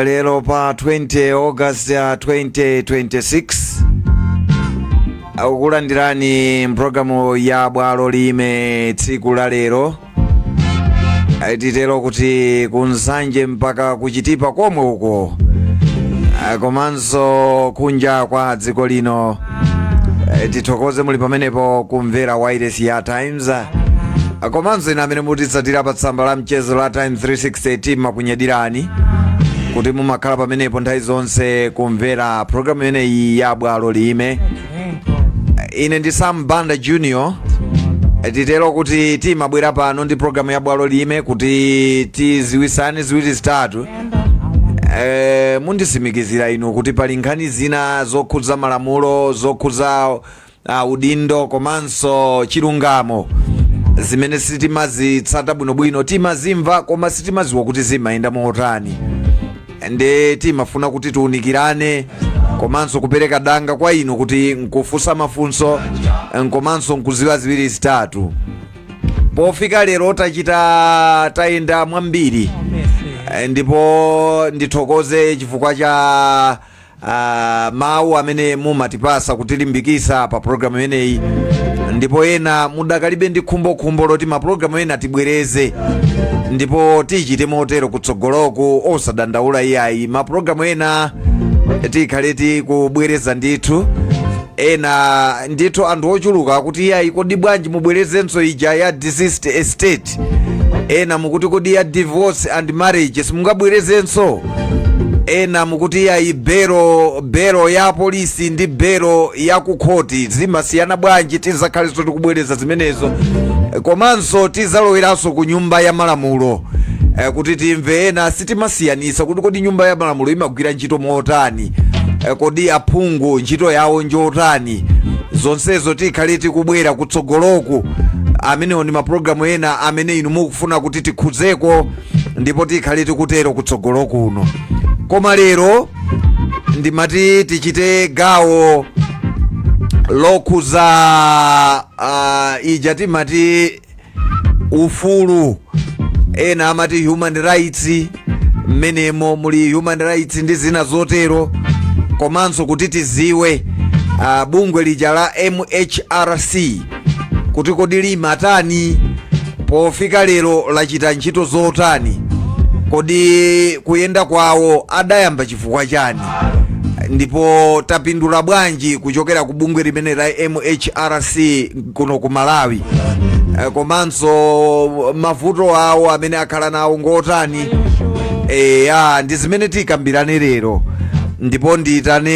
lero pa 20 August 2026 akukulandirani mpulogalamu ya bwalo lime tsiku la lero. Titero kuti kunsanje mpaka kuchitipa komwe uko komanso kunja kwa dziko lino. Tithokoze muli pamenepo kumvera wireless ya Times komanso ina amene mutitsatira pa tsamba la mchezo la Time 360 team makunyadirani kuti mumakhala pamenepo nthawi zonse kumvera programu imeneyi ya bwalo lime. Ine ndi Sam Banda Junior. Titero kuti timabwera pano ndi programu ya bwalo lime kuti tiziwisane ziwiri zitatu. Mundisimikizira inu kuti pali nkhani zina zokhudza malamulo, zokhudza udindo komanso chilungamo zimene sitimazitsata bwinobwino, timazimva koma sitimaziwa kuti zimayenda motani. Ende timafuna kuti tiunikirane komanso kupereka danga kwa inu kuti nkufunsa mafunso komanso nkuziwa ziwiri zitatu. Pofika lero tayenda mwambiri ndipo ndithokoze chifukwa cha mawu amene mumatipasa kutilimbikisa pa programu imeneyi, ndipo ena mudakalibe ndi khumbo loti mapulogalamu ena tibwereze ndipo tichite motero kutsogoloku osadandaula iyayi. Mapulogalamu ena tikhale tikubwereza ndithu, ena ndithu anthu ochuluka kuti iyayi kodi bwanji mubwerezenso ija ya deceased estate, ena mukuti kodi ya divorce and marriage simungabwerezenso, ena mukuti iyayi bero ya polisi ndi bero ya kukhoti zimasiyana bwanji, tizakhaleso tikubwereza zimenezo komanso tizaloweranso ku nyumba ya malamulo kuti timve ena sitimasiyanisa kuti kodi nyumba ya malamulo imagwira ntchito motani, kodi aphungu ntchito yawo njotani. Zonsezo tikhale tikubwera kutsogoloku. Amenewo ndi mapulogalamu ena amene inu mukufuna kuti tikhudzeko ndipo tikhale tikutero kutsogoloku uno. Koma lero ndimati tichite gawo lokhuza ija timati ufulu, ena amati human rights, mmenemo muli human rights ndi zina zotero, komanso kuti tiziwe bungwe lija la MHRC kuti kodi limatani, pofika lero lachita ntchito zotani, kodi kuyenda kwawo adayamba chifukwa chani, ndipo tapindula bwanji kuchokera ku bungwe limene la MHRC kuno ku Malawi, komanso mavuto awo amene akhala nawo ngotani. Ndi zimene tikambirane lero, ndipo nditane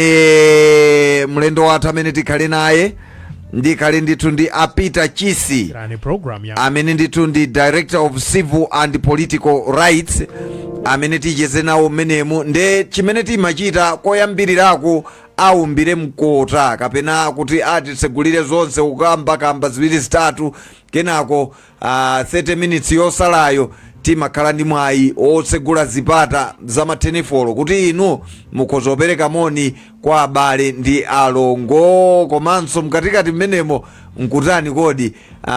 mlendo wathu amene tikhale naye. Ndikhale ndithu ndi Peter Chisi amene ndithu ndi Director of Civil and Political Rights amene ticheze nawo mmenemu. Nde chimene timachita koyambirirako aumbire mkota kapena kuti atitsegulire zonse kukamba ziwiri zitatu, kenako 30 minutes yosalayo timakhala ndi mwayi otsegula zipata za mathenefolo kuti inu mukhoza kupereka moni kwa abale ndi alongo, komanso mkatikati mmenemo nkutani kodi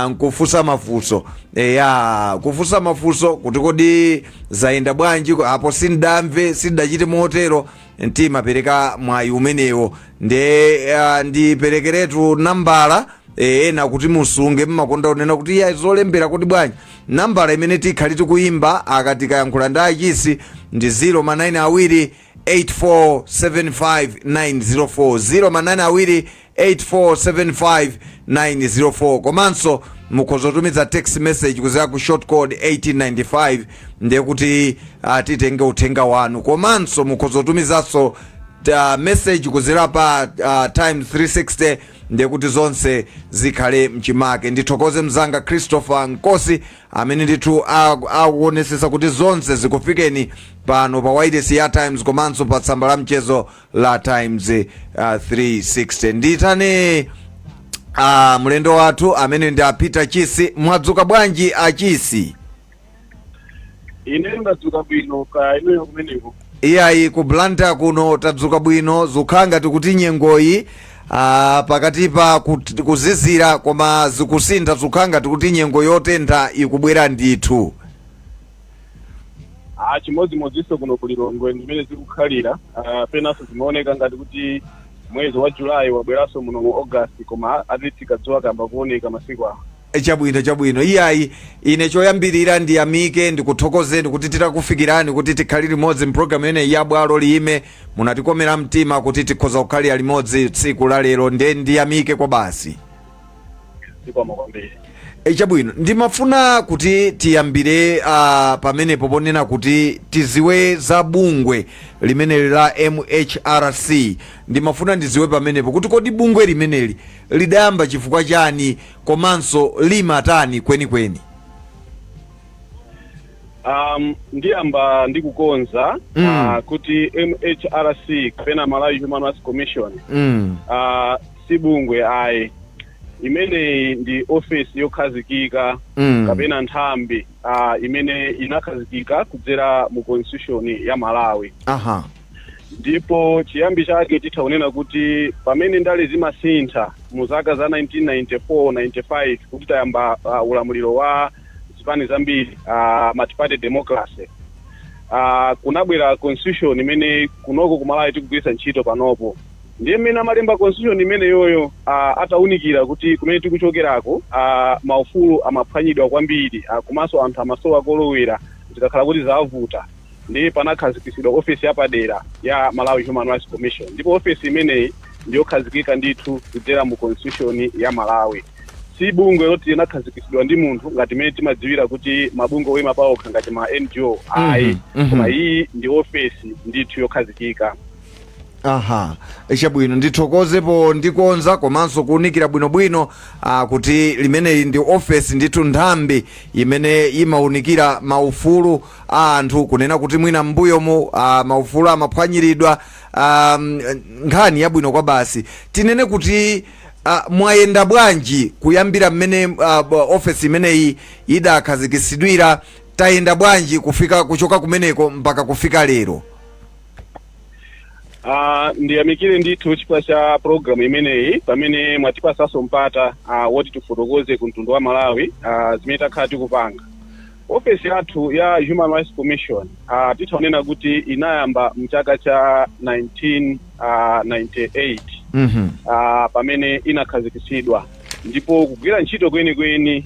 nkufunsa mafunso. Kufunsa mafunso kuti kodi zayenda bwanji apo sindamve sindachite motero, timapereka mwayi umenewo. Ndiperekeretu nambala ena kuti musunge mmakonda unena kuti ya zolembera kodi bwanji. Nambala imene tikhali tikuyimba akati kayankhula ndi Achisi ndi 09284759040 09284759040, komanso mukhoza kutumiza text message kuzera ku short code 1895 ndiye kuti titenge uthenga wanu, komanso mukhoza kutumizanso message kuzera pa Time 360 ndiye kuti zonse zikhale mchimake. Ndithokoze mzanga Christopher Nkosi amene ndithu akuonesesa kuti zonse zikufikeni pano pa wireless ya Times komanso pa tsamba la mchezo la Times 360. Nditane mlendo wathu amene ndi Peter Chisi. Mwadzuka bwanji Achisi? Ine ndadzuka bwino, ka inuyo kumeneko? Iyayi ku Blantyre kuno tadzuka bwino, zukhanga tikuti nyengoyi pakati pa kuzizira koma zikusintha zukhanga tikuti nyengo yotentha ikubwera ndithu. chimodzimodzinso kuno kulilongwe ndimene zikukhalira penanso zimaoneka ngati kuti mwezi wa Julayi wabweranso muno mu August koma tikadzuwa kamba kuoneka masiku awa. Chabwino iyayi ine choyambirira ndiyamike ndikuthokozeni kuti titakufikirani kuti tikhali limodzi mpulogalamu ineyi ya bwalo liyime munatikomera mtima kuti tikhoza kukhalira limodzi tsiku la lero ndiyamike kwa basi. Chabwino ndimafuna kuti tiyambire pamenepo ponena kuti tiziwe za bungwe limeneli la MHRC. Ndimafuna ndiziwe pamenepo kuti kodi bungwe limeneli lidayamba chifukwa chani komanso limatani kwenikweni. Ndiyamba ndikukonza kuti MHRC kapena Malawi Human Rights Commission si bungwe ayi. Imene ndi office yokhazikika kapena nthambi imene inakhazikika kudzera mu constitution ya Malawi. Ndipo chiyambi chake titaonena kuti pamene ndale zimasintha mu zaka za 1994-95 kuti tayamba ulamuliro wa zipani zambiri multi-party democracy, kunabwera constitution imene kunoko ku Malawi tikugwiritsa ntchito panopo. Ndiye mmene amalemba constitution imene yoyo ataunikira kuti kumene tikuchokerako maufulu amaphwanyidwa kwambiri komanso anthu amasowa kolowera zikakhala kuti zavuta. Ndiye panakhazikitsidwa office yapadera ya Malawi Human Rights Commission, ndipo office imeneyi ndiyokhazikika ndithu kudzera mu constitution ya Malawi. Si bungwe loti linakhazikitsidwa ndi munthu ngati mmene timadziwira kuti mabungwe oyima pawokha ngati ma NGO ayi, koma iyi ndi office ndithu yokhazikika. Chabwino ndithokozepo ndikonza komanso kuunikira bwinobwino kuti limeneyi ndi office ndithu nthambi imene imaunikira maufulu a anthu, kunena kuti mwina mbuyomu maufulu amaphwanyiridwa. Nkhani yabwino kwa basi tinene kuti mwayenda bwanji kuyambira mmene office imeneyi idakhazikitsidwira, tayenda bwanji kuchoka kumeneko mpaka kufika lero? Ndiyamikire ndithu chifukwa cha program imeneyi pamene mwatipasanso mpata woti tifotokoze ku mtundu wa Malawi zimene takhala tikupanga. Office yathu ya Human Rights Commission titaonena kuti inayamba mchaka cha 1998 pamene inakhazikitsidwa, ndipo kugwira ntchito kwenikweni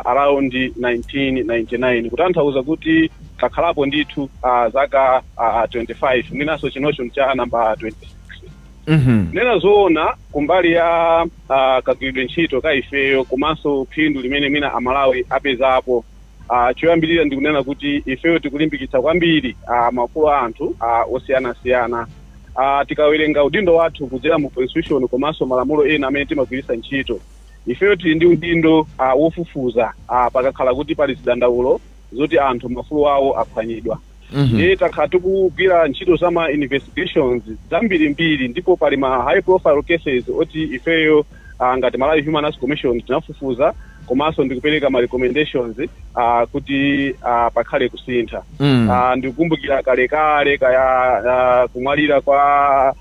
around 1999, kutanthauza kuti takhalapo ndithu zaka 25 mwinaso chinocho cha namba 26. Nena zoona kumbali ya kagwiridwe ntchito ka ifeyo komanso phindu limene mwina Amalawi apezapo, choyambirira ndikunena kuti ifeyo tikulimbikitsa kwambiri maufulu a anthu osiyanasiyana. Tikawerenga udindo wathu kudzera mu constitution komanso malamulo ena amene timagwiritsa ntchito, ifeyo tili ndi udindo wofufuza pakakhala kuti pali zidandaulo zoti anthu maufulu awo aphwanyidwa. Ndiye takhala tikugwira ntchito za ma investigations zambirimbiri, ndipo pali ma high profile cases oti ifeyo ngati Malawi Human Rights Commission tinafufuza komanso ndikupereka ma recommendations kuti pakhale kusintha. Ndikukumbukira kalekale kaya kumwalira kwa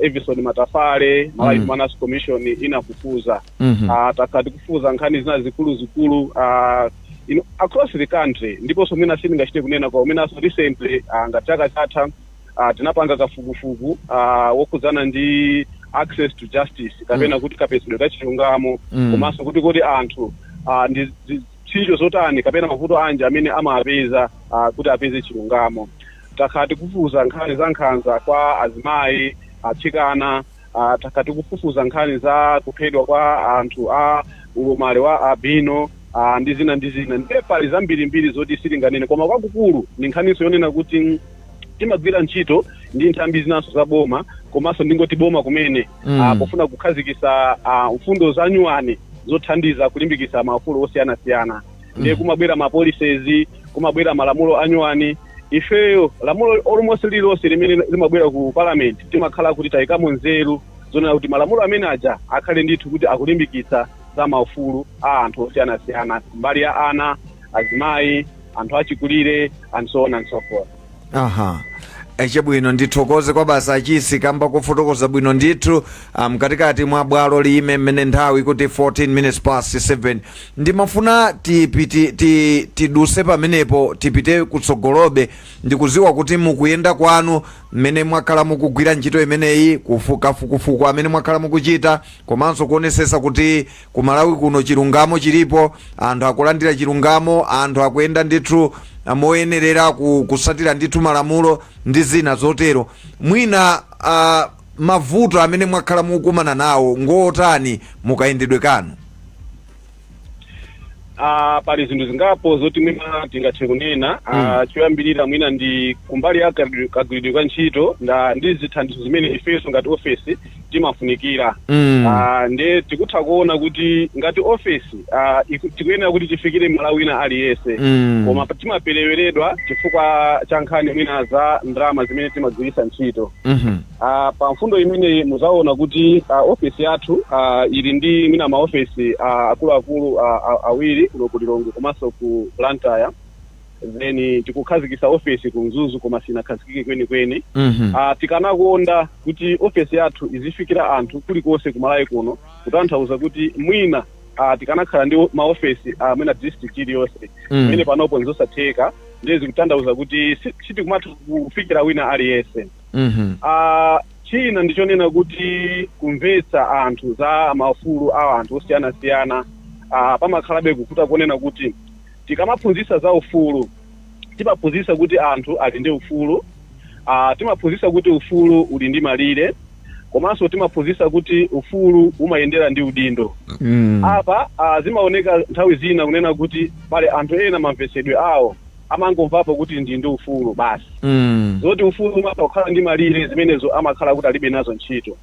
Everson Matafale, Malawi Human Rights Commission inafufuza. Takhala tikufufuza nkhani zina zikulu across the country, ndipo somena singachite kunena kwa umenaso recently ngati chaka chatha tinapanga kafukufuku wokudzana ndi access to justice kapena kuti kapesedwe kachilungamo komanso kuti anthu ndi ntchito zotani kapena mavuto anje amene amapeza kuti apeze chilungamo. Takhala tikufufuza nkhani za nkhanza kwa azimayi, atsikana, takhala tikufufuza nkhani za kuphedwa kwa anthu ulumali wa albino ndi zina ndiye pali zambirimbiri zoti sitinganene, koma kwakukulu ni nkhaniso yonena kuti timagwira ntchito ndi nthambi zinaso za boma komanso ndingoti boma kumene pofuna kukhazikitsa mfundo za nyuwani zothandiza kulimbikitsa maufulu osiyanasiyana. Ndiye kumabwera ma policies, kumabwera malamulo anyuwani. Ifeyo lamulo almost lililonse limene limabwera ku parliament timakhala kuti tayikamo nzeru zonena kuti malamulo amene aja akhale ndithu kuti akulimbikitsa za maufulu a anthu osiyanasiyana, mbali ya ana, azimayi, anthu achikulire, and so on and so forth. Chabwino ndithokoze kwa basa achisi kamba kufotokoza bwino ndithu mkatikati mwa bwalo lime mmene nthawi kuti 14 minutes past 7 ndimafuna tiduse pamenepo tipite kutsogolobe ndikuziwa kuti mukuyenda kwanu mmene mwakhala mukugwira ntchito imeneyi kufukufuku amene mwakhala mukuchita komanso kuonesesa kuti ku Malawi kuno chilungamo chilipo, anthu akulandira chilungamo, anthu akuyenda ndithu moyenerera kusatira ndithu malamulo ndi zina zotero. Mwina mavuto amene mwakhala mukumana nawo ngotani mukayendedwe kanu? Pali zinthu zingapo zoti mwina tingathe kunena. Choyambirira mwina ndi kumbali ya kagwiridwe kwa ntchito ndi zithandizo zimene ifenso ngati ofesi timafunikira. Nde tikutha kuona kuti ngati ofesi tikuyenera kuti tifikire Malawi na aliyese, koma timapereweredwa chifukwa cha nkhani mwina za ndalama zimene timagwiritsa ntchito. Pa mfundo imene muzaona kuti ofesi yathu ili ndi mwina maofesi akuluakulu awiri kuno ku Lilongwe komanso ku Blantyre, then tikukhazikisa ofesi ku Mzuzu koma sinakhazikike kwenikweni. Tikanakonda kuti ofesi yathu izifikira anthu kulikonse ku Malawi kuno, kutanthauza kuti mwina tikanakhala ndi maofesi mwina district iliyonse imene panopo nzosatheka, ndezi kutanthauza kuti sitikumatha kufikira wina aliyese. China ndichonena kuti kumvetsa anthu za maufulu a anthu osiyanasiyana. Pamakhalabe kukuta kuonena kuti tikamaphunzitsa za ufulu timaphunzitsa kuti anthu ali ndi ufulu, timaphunzitsa kuti ufulu uli ndi malire, komanso timaphunzitsa kuti ufulu umayendera ndi udindo. Apa zimaoneka nthawi zina kunena kuti pale anthu ena mamvetsedwe awo amangomvapo kuti ndi ufulu basi, zoti ufulu umakhala ndi malire zimenezo amakhala kuti alibe nazo ntchito.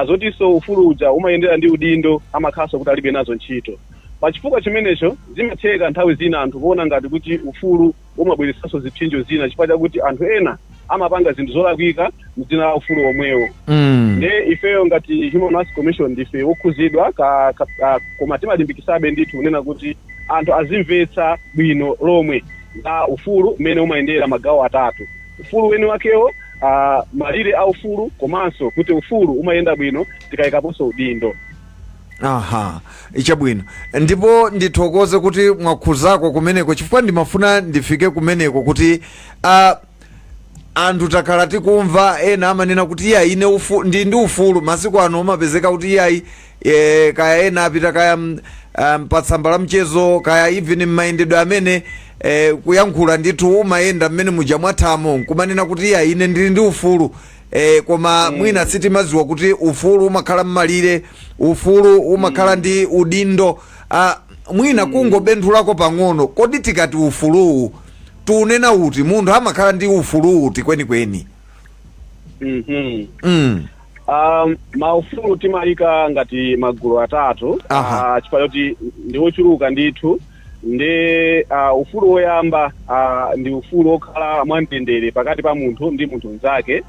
Zotinso ufulu uja umayendera ndi udindo amakhalanso kuti alibe nazo ntchito. Pachifukwa chimenecho zimatheka nthawi zina anthu kuona ngati kuti ufulu umabweretsanso zipsinjo zina chifukwa chakuti anthu ena amapanga zinthu zolakwika mdzina la ufulu omwewo. Nde ifeyo ngati Human Rights Commission ndife wokhuzidwa koma timalimbikisabe ndithu kunena kuti anthu azimvetsa bwino lomwe za ufulu umene umayendera magawo atatu: ufulu weni wakewo, malire a ufulu, komanso kuti ufulu umayenda bwino tikayikaponso udindo. Ichabwino ndipo ndithokoze kuti mwakhuzako kumeneko chifukwa ndimafuna ndifike kumeneko kuti anthu takhala tikumva ena amanena kuti iyayi ine ndi ufulu masiku ano umapezeka kuti iyayi kaya ena apita kaya patsamba la mchezo kaya even m'mayendedwe amene kuyankhula ndithu umayenda mmene muja mwathamo nkumanena kuti iyayi ine ndili ndi ufulu. Koma mwina sitimaziwa kuti ufulu umakhala mmalire, ufulu umakhala ndi udindo. Mwina kungobenthulako pang'ono, kodi tikati ufuluwu tunena uti munthu amakhala ndi ufulu uti kwenikweni? Maufulu timayika ngati magulu atatu, chifukwa choti ndi ochuluka ndithu. Nde ufulu woyamba ndi ufulu wokhala mwamtendere pakati pa munthu ndi munthu mnzake,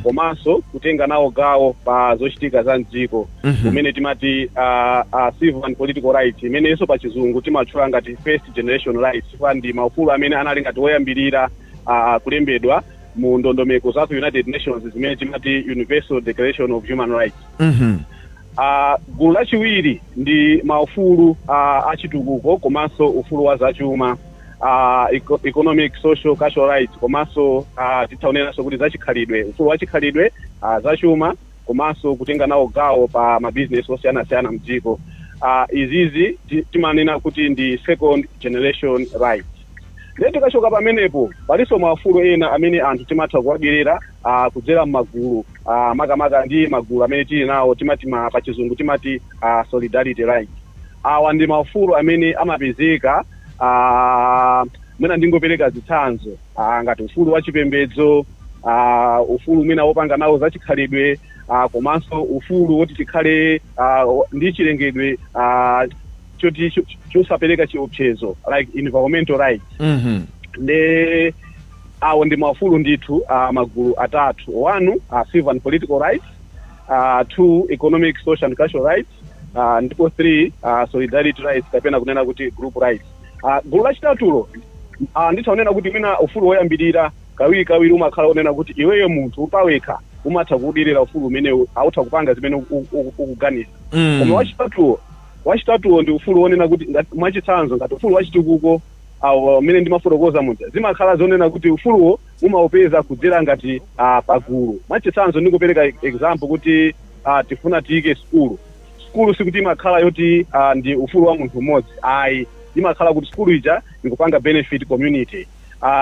komanso kutenga nawo gawo pa zochitika za mdziko, kumene timati civil and political rights, imenenso pa chizungu timatchula ngati first generation rights, chifukwa ndi maufulu amene anali ngati woyambirira kulembedwa mu ndondomeko za United Nations zimene timati Universal Declaration of Human Rights. Gulu lachiwiri ndi maufulu achitukuko komanso ufulu wa zachuma, economic, social, cultural rights, komanso titaonenanso kuti zachikhalidwe, ufulu wachikhalidwe, zachuma, komanso kutenga nawo gawo pa mabizinesi osiyanasiyana mdziko. Izizi timanena kuti ndi second generation rights. Lero tikachoka pamenepo palinso maufulu ena amene anthu timatha kuwabwerera kudzera m'magulu, makamaka ndi magulu amene tili nawo timati pa chizungu timati solidarity rights. Awa ndi maufulu amene amapezeka mwina ndingopereka zitsanzo ngati ufulu wachipembedzo, ufulu mwina wopanga nawo zachikhalidwe, komanso ufulu woti tikhale ndi chilengedwe choti chosapereka chiopsezo like environmental rights. Nde awo ndi maufulu ndithu magulu atatu: 1 civil and political rights, 2 economic, social and cultural rights, ndipo 3 solidarity rights kapena kunena kuti group rights. Gulu lachitatulo nditaonena kuti mwina ufulu woyambirira kawiri umakhala onena kuti iweyo munthu upawekha umatha kudirira ufulu umene autha kupanga zimene ukuganiza. Koma wachitatuwo ndi ufulu onena kuti mwachitsanzo ngati ufulu wachitukuko umene ndimafotokoza muja zimakhala zonena kuti ufuluwo umaupeza kudzera ngati pagulu. Mwachitsanzo ndikupereka example kuti tifuna tiyike skulu sikuti imakhala yoti ndi ufulu wa munthu umodzi, ayi imakhala kuti skulu ija ikupanga benefit community.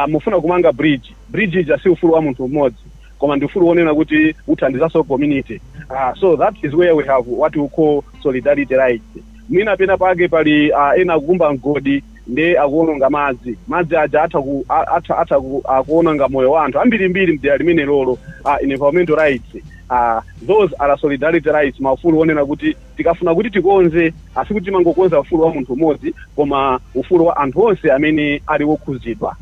Mufuna kumanga bridge ija si ufulu wa munthu umodzi koma ndi ufulu wonena kuti uthandizaso community. So that is where we have what we call solidarity rights. Mwina pena pake pali ena akumba mgodi ndi akuononga madzi aja atha kuononga moyo wa anthu ambirimbiri mdera limene lolo. Environmental rights, those are solidarity rights, maufulu wonena kuti tikafuna kuti tikonze asikuti timangokonza ufulu wa munthu umodzi koma ufulu wa anthu onse amene ali wokhuzidwa.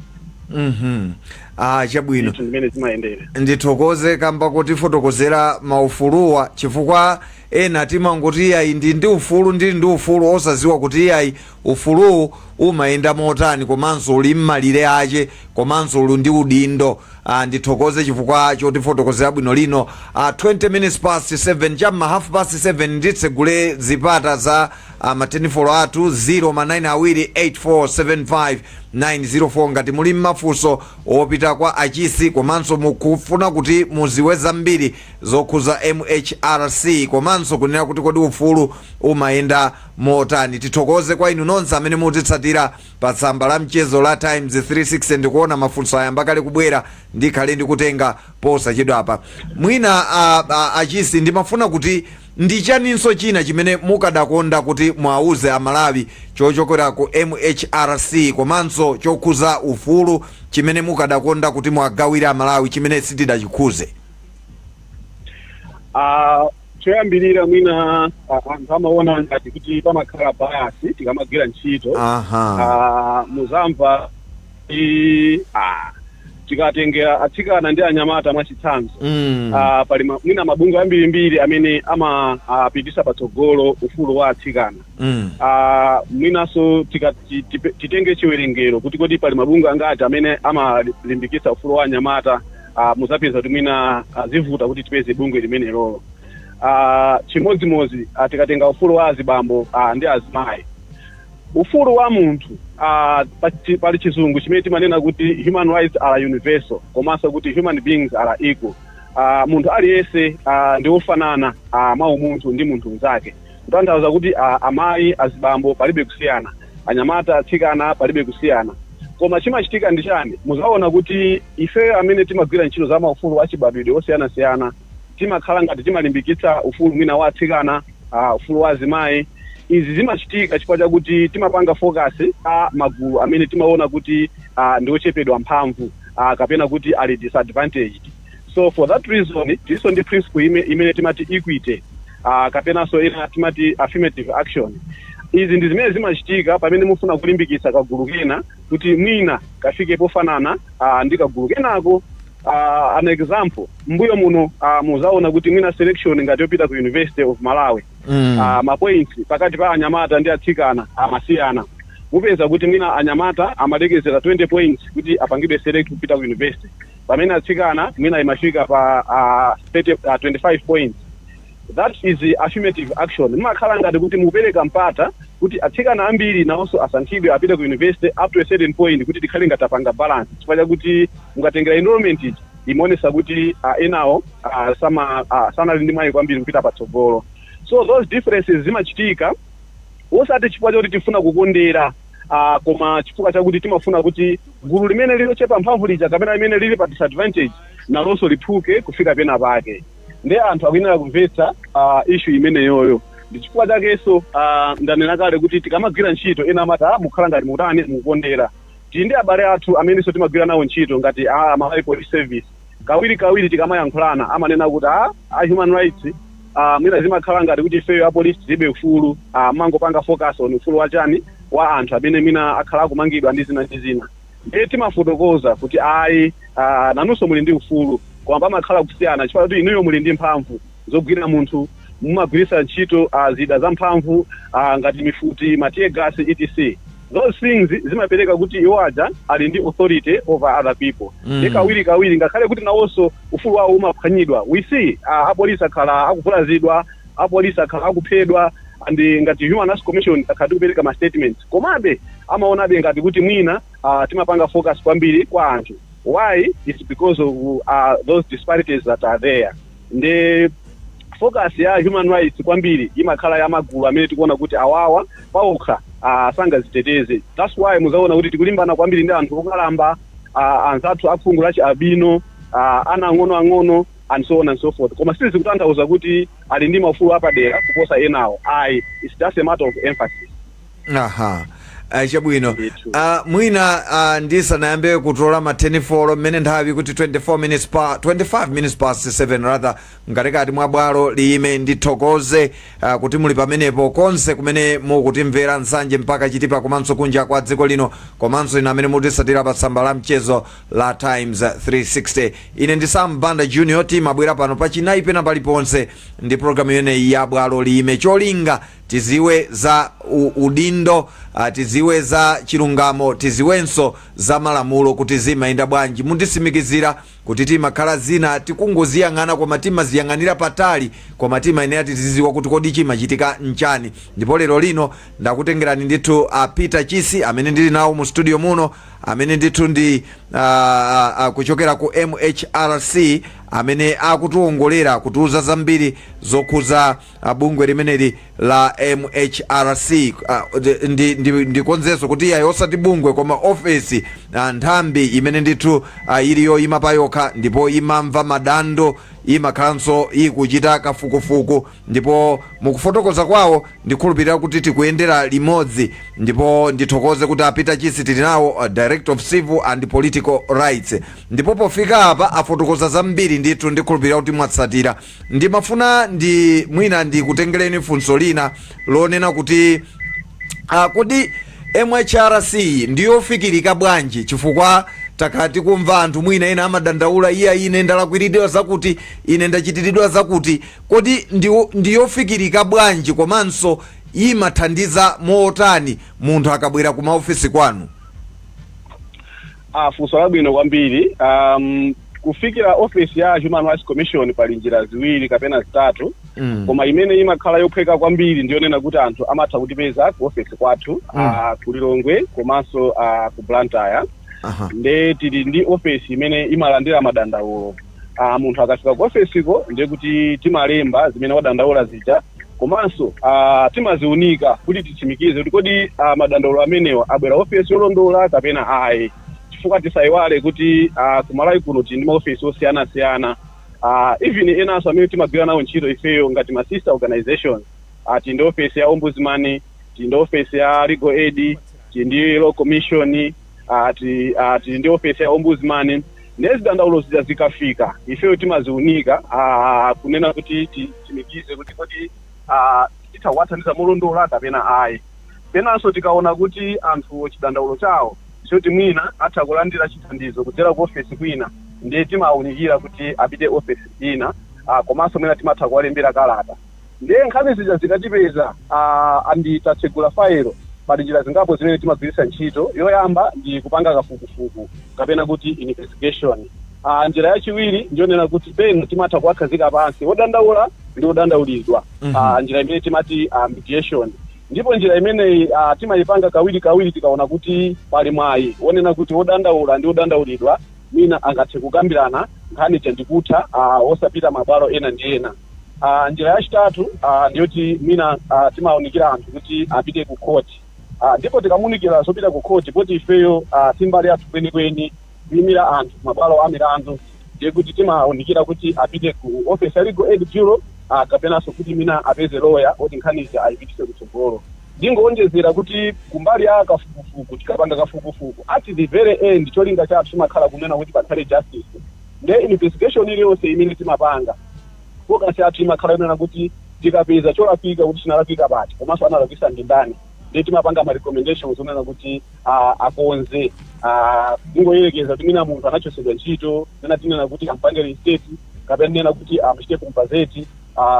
Chabwino ndimene zimayendera. Ndithokoze kamba kuti fotokozera maufuluwa chifukwa ena timangoti iyayi ndi ufulu ndi ufulu osaziwa kuti iyayi ufuluwu umayenda motani komanso uli mmalire ache komanso uli ndi udindo. Ndithokoze chifukwa choti fotokozera bwino lino. 20 minutes past 7 chamma half past 7 nditsegule zipata za matenifolo athu 0 ngati muli mmafunso opita kwa achisi komanso mukufuna kuti muziwe zambiri zokhuza MHRC komanso kunena kuti kodi ufulu umayenda motani. Tithokoze kwa inu nonse amene mutitsatira pa tsamba la mchezo la Times 360 ndikuona mafunso ayamba kale kubwera ndikhale ndikutenga posachedwa apa. Mwina achisi ndimafuna kuti ndi chaninso china chimene mukadakonda kuti mwauze amalawi chochokera ku MHRC komanso chokhuza ufulu chimene mukadakonda kuti mwagawire amalawi chimene sitidachikhuze? Choyambirira mwina anthu amaona ngati kuti pamakhala bias tikamagwira ntchito. Muzamva tikatengera atsikana ndi anyamata mwachitsanzo. Pali mwina mabungwe ambirimbiri amene amapitisa patsogolo ufulu wa atsikana. Mwinaso titenge chiwerengero kuti kodi pali mabungwe angati amene amalimbikitsa ufulu wa anyamata. Muzapeza kuti mwina zivuta kuti tipeze bungwe limene lolo. Chimodzimodzi tikatenga ufulu wa azibambo ndi azimayi. Ufulu wa munthu pali chizungu chimene timanena kuti human rights are universal komanso kuti human beings are equal. Munthu aliyense ndi ofanana mwa umunthu ndi munthu mnzake. Kutanthauza kuti amayi azibambo palibe kusiyana, anyamata atsikana palibe kusiyana. Koma chimachitika ndi chani? Muzaona kuti ife amene timagwira ntchito za maufulu achibadwidwe osiyanasiyana timakhala ngati timalimbikitsa ufulu mwina wa atsikana, ufulu wa azimayi. Izi zimachitika chifukwa chakuti timapanga focus magulu amene timaona kuti ndi ochepedwa mphamvu kapena kuti ali disadvantaged. So for that reason tiso ndi principle imene timati equity kapena so ina timati affirmative action. Izi ndi zimene zimachitika pamene mufuna kulimbikitsa kagulu kena kuti mwina kafike pofanana ndi kagulu kenako. An example, mbuyo muno muzaona kuti mwina selection ngati yopita ku University of Malawi. Mapoints pakati pa anyamata ndi atsikana amasiyana. Mupeza kuti mwina anyamata amalekezera 20 points kuti apangidwe select kupita ku university. Pamene atsikana mwina imafika pa 25 points. That is the affirmative action. Mmakhala ngati kuti mupereka mpata kuti atsikana ambiri nawonso asankhidwe apite ku university up to a certain point kuti tikhale ngatapanga balance. Chifukwa kuti mukatengera enrollment imonesa kuti enawo sanali ndi mwayi kwambiri kupita patsogolo. So those differences zimachitika osati chifukwa choti tifuna kukondera koma chifukwa chakuti timafuna kuti gulu limene lilochepa mphamvu lija kapena limene lili pa disadvantage nalonso liphuke kufika pena pake. Ndi anthu akuyenera kumvetsa issue imeneyoyo. Ndi chifukwa chakenso ndanena kale kuti tikamagwira ntchito ena amati mukhala ngati mutani mukondera. Tili ndi abale athu amenenso timagwira nawo ntchito ngati Malawi Police Service. Kawiri tikamayankhulana amanena kuti human rights mwina zimakhala ngati kuti ifeyo apolisi tilibe ufulu mangopanga focus on ufulu wachani wa anthu amene mwina akhala akumangidwa ndi zina ndi zina. Ndiye timafotokoza kuti nanunso muli ndi ufulu koma pamakhala kusiyana chifukwa kuti inuyo muli ndi mphamvu zogwira munthu mumagwirisa ntchito zida za mphamvu ngati mifuti, matiye gas etc. those things zimapereka kuti iwaja ali ndi authority over other people. Kawiri ngakhale kuti nawonso ufulu wawo umaphwanyidwa. We see apolisi akhala akuvulazidwa, apolisi akhala akuphedwa, and ngati Human Rights Commission akhati kupereka ma statements komabe amaonabe ngati kuti mwina timapanga focus kwambiri kwa anthu. Why? It's because of those disparities that are there. The focus ya human rights kwambiri imakhala ya magulu amene tikuona kuti awawa paokha sangaziteteze. That's why muzaona kuti tikulimbana kwambiri ndi anthu okalamba, anzathu akhungu la chiabino, ana ang'ono and so on and so forth. Koma sisi kutanthauza kuti ali ndi maufulu apadera kuposa enawo. It's just a matter of emphasis. Aha. Chabwino. Mwina ndisanayambe kutola ma 10:04 mmene nthawi kuti 25 minutes past 7 rather ngatikati mwa bwalo liyime ndithokoze kuti muli pamenepo konse kumene mukutimvera nsanje mpaka chitipa komanso kunja kwa dziko lino komanso ina amene mutisatira pa tsamba la mchezo la Times 360. Ine ndi Sam Banda Junior team abwera pano pachinayi pena paliponse ndi program yene ya bwalo liyime cholinga tiziwe za udindo, tiziwe za chilungamo, tiziwenso za malamulo kuti zimayenda bwanji. Mundisimikizira kuti timakhala zina tikungoziyang'ana koma timaziyang'anira patali koma timayenera tiziziwa kuti kodi chimachitika nchani. Ndipo lero lino ndakutengerani ndithu Peter Chisi amene ndili nawo mu studio muno, amene ndithu ndi kuchokera ku MHRC amene akutiongolera kutiuza zambiri zokhuza bungwe limeneli la MHRC. Ndikonzenso kuti iya osati bungwe koma ofesi nthambi imene ndithu iliyo imapayokha ndipo imamva madando, imakhalanso ikuchita kafukufuku. Ndipo mukufotokoza kwawo ndikhulupirira kuti tikuyendera limodzi. Ndipo ndithokoze kuti Peter Chisi tili nawo, Director of Civil and Political Rights. Ndipo pofika apa afotokoza zambiri ndithu ndikhulupirira kuti mwatsatira. Ndimafuna mwina ndikutengereni funso lina lonena kuti kodi MHRC ndiyofikirika bwanji, chifukwa takati kumva anthu mwina ena amadandaula ine ndalakwiridwa zakuti, ine ndachitiridwa zakuti. Kodi ndiyofikirika bwanji komanso imathandiza motani munthu akabwera ku maofisi kwanu? Funso labwino kwambiri. Kufikira office ya Human Rights Commission pali njira ziwiri kapena zitatu. Koma imene imakhala yophweka kwambiri ndiyonena kuti anthu amatha kutipeza ku office kwathu, ku Lilongwe komanso ku Blantyre. Nde tili ndi office imene imalandira madandaulo. Munthu akafika ku office ko ndiye kuti timalemba zimene wadandaula zija komanso timaziunika kuti tichimikize kuti kodi madandaulo amenewa abwera office yolondola kapena ayi. Chifukwa tisayiwale kuti kumalawi kuno tili ndi maofisi osiyana-siyana. Even enanso amene timagwira nawo ntchito ifeyo ngati ma sister organizations. Tili ndi office ya Ombudsman, tili ndi office ya Legal Aid, tili ndi Law Commission, tili ndi office ya Ombudsman. Nezi dandaulo zikafika ifeyo timaziunika kunena kuti tichimikize kuti kodi titawathandiza molondola kapena ayi. Penanso tikaona kuti anthu chidandaulo chawo choti mwina atha kulandira chithandizo kudzera ku office kwina, ndiye timawunikira kuti apite office ina, komanso mwina timatha kuwalembera kalata. Ndiye nkhani zija zikatipeza tatsegula failo pali njira zingapo zimene timagwiritsa ntchito. Yoyamba ndi kupanga kafukufuku kapena kuti investigation. Njira yachiwiri ndiyonena kuti pena timatha kuwakhazika pansi wodandaula ndi wodandaulidwa. Njira imene timati mediation. Ndipo njira imene timayipanga kawiri tikaona kuti pali mwayi wonena kuti wodandaula ndi wodandaulidwa mwina angathe kukambirana nkhani chandikutha osapita mabwalo ena ndi ena. Njira yachitatu ndiyoti mwina timawunikira anthu kuti apite ku court. Ndipo tikamunikira zopita ku court poti ifeyo simbali yathu kwenikweni kuyimira anthu mabwalo a milandu, ndiye kuti timawunikira kuti apite ku office ya Legal Aid Bureau kapenanso kuti mwina apeze lawyer oti nkhanizi ayipitise kutsogolo. Ndingowonjezera kuti kumbali ya kafukufuku tikapanga kafukufuku at the very end cholinga chathu chimakhala kunena kuti pakhale justice. Ndiye investigation iliyonse imene timapanga focus yathu imakhala kunena kuti tikapeza cholapika kuti chinalapika pati komanso analapisa ndi ndani, ndiye timapanga ma recommendations zonena kuti akonze. Ndingoyerekeza kuti mwina munthu anachosedwa ntchito, nena tinena kuti ampange reinstate kapena nena kuti amchite compensate.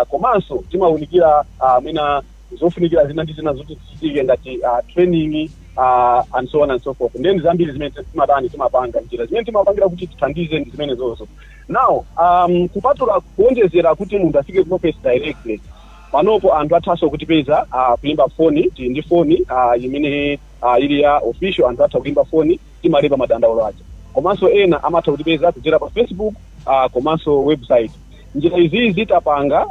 Komanso timawunikira mwina zofunikira zina ndi zina zoti tichitike ngati training and so on and so forth. Then zambiri zimene timapanga njira zimene timapangira kuti tithandize ndi zimene zonso. Now kupatula kuonjezera kuti munthu afike ku office directly, panopo anthu athaso kutipeza kuimba foni, ndi foni imene ili ya official, anthu atha kuimba foni timalemba madandaulo aja. Komanso ena amatha kutipeza kudzera pa Facebook komanso website. Njira izi zitapanga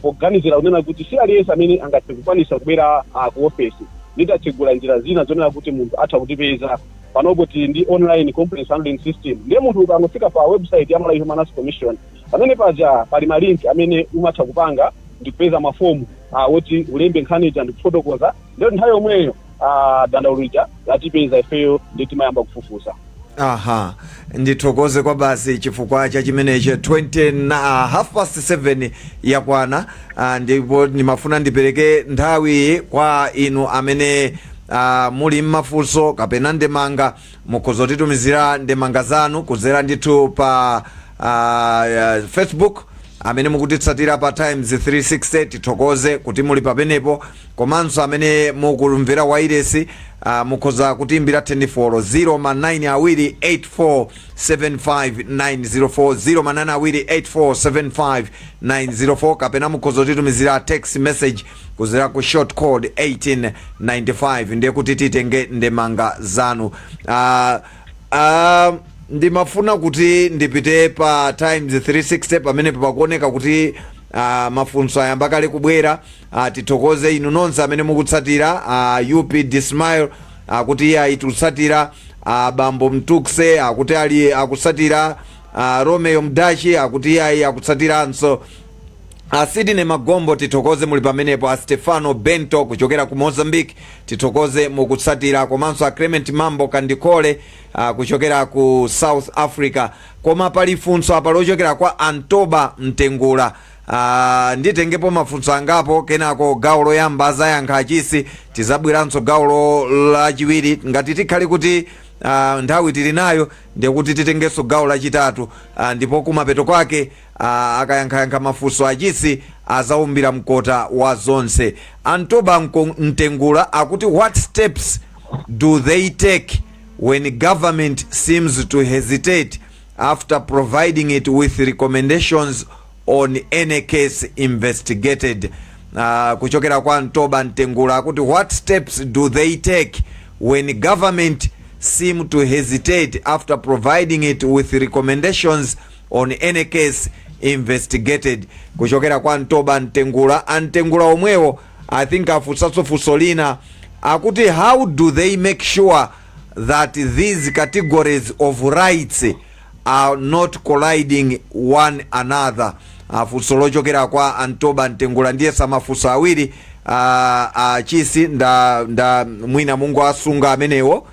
poganizira unena kuti si aliyense amene angathe kukwanisa kubwera ku office. Nitatsegula njira zina zonena kuti munthu atha kutipeza panopo ndi online complaint handling system. Ndiye munthu ukangofika pa website ya Malawi Human Rights Commission, pamene paja pali malink amene umatha kupanga ndi kupeza mafomu woti ulembe nkhani ija ndi kufotokoza. Lero nthawi yomweyo dandaulo lija latipeza ifeyo ndi timayamba kufufuza. Aha, ndithokoze kwa basi chifukwa cha chimeneche 7:30 yakwana. Ndipo ndimafuna ndipereke nthawi kwa inu amene muli mmafunso kapena ndemanga, mukuzotitumizira ndemanga zanu kudzera ndithu pa Facebook amene mukutitsatira pa Times 360. Tithokoze kuti muli pamenepo. Komanso amene mukumvera wireless mukhoza kutimbira 0 0 kapena mukhoza kutitumizira text message kudzera ku short code 1895 ndiye kuti titenge ndemanga zanu. Ndimafuna kuti ndipite pa Times 360 pamene pakuoneka kuti mafunso ayamba kale kubwera. Tithokoze inu nonse amene mukutsatira UP Dismail kuti itutsatira, Bambo Mtukse akuti ali akutsatira, Romeo Mdachi akuti akutsatiranso, Sidney Magombo tithokoze muli pamenepo, Stefano Bento kuchokera ku Mozambique tithokoze mukutsatira, komanso Clement Mambo Kandikole kuchokera ku South Africa. Koma pali funso apa lochokera kwa Antoba Mtengula. Nditengepo mafunso angapo, kenako gawo loyamba azayankha achisi, tizabwiranso gawo lachiwiri ngati tikhali kuti nthawi tili nayo, ndiye kuti titengenso gawo lachitatu. Ndipo kumapeto kwake akayankhayankha mafunso achisi azaumbira mkota wa zonse. Antoba Mtengula akuti what steps do they take when government seems to hesitate after providing it with recommendations on any case investigated? Kuchokera kwa Antoba Mtengula akuti what steps do they take when government seem to hesitate after providing it with recommendations on any case investigated. Kuchokera kwa Antoba Mtengula omwewo I think afutsatso fusolina akuti how do they make sure that these categories of rights are not colliding one another. Afuso lochokera kwa Antoba Mtengula ndiye samafuso awiri chisi nda mwina Mungu asunga amenewo.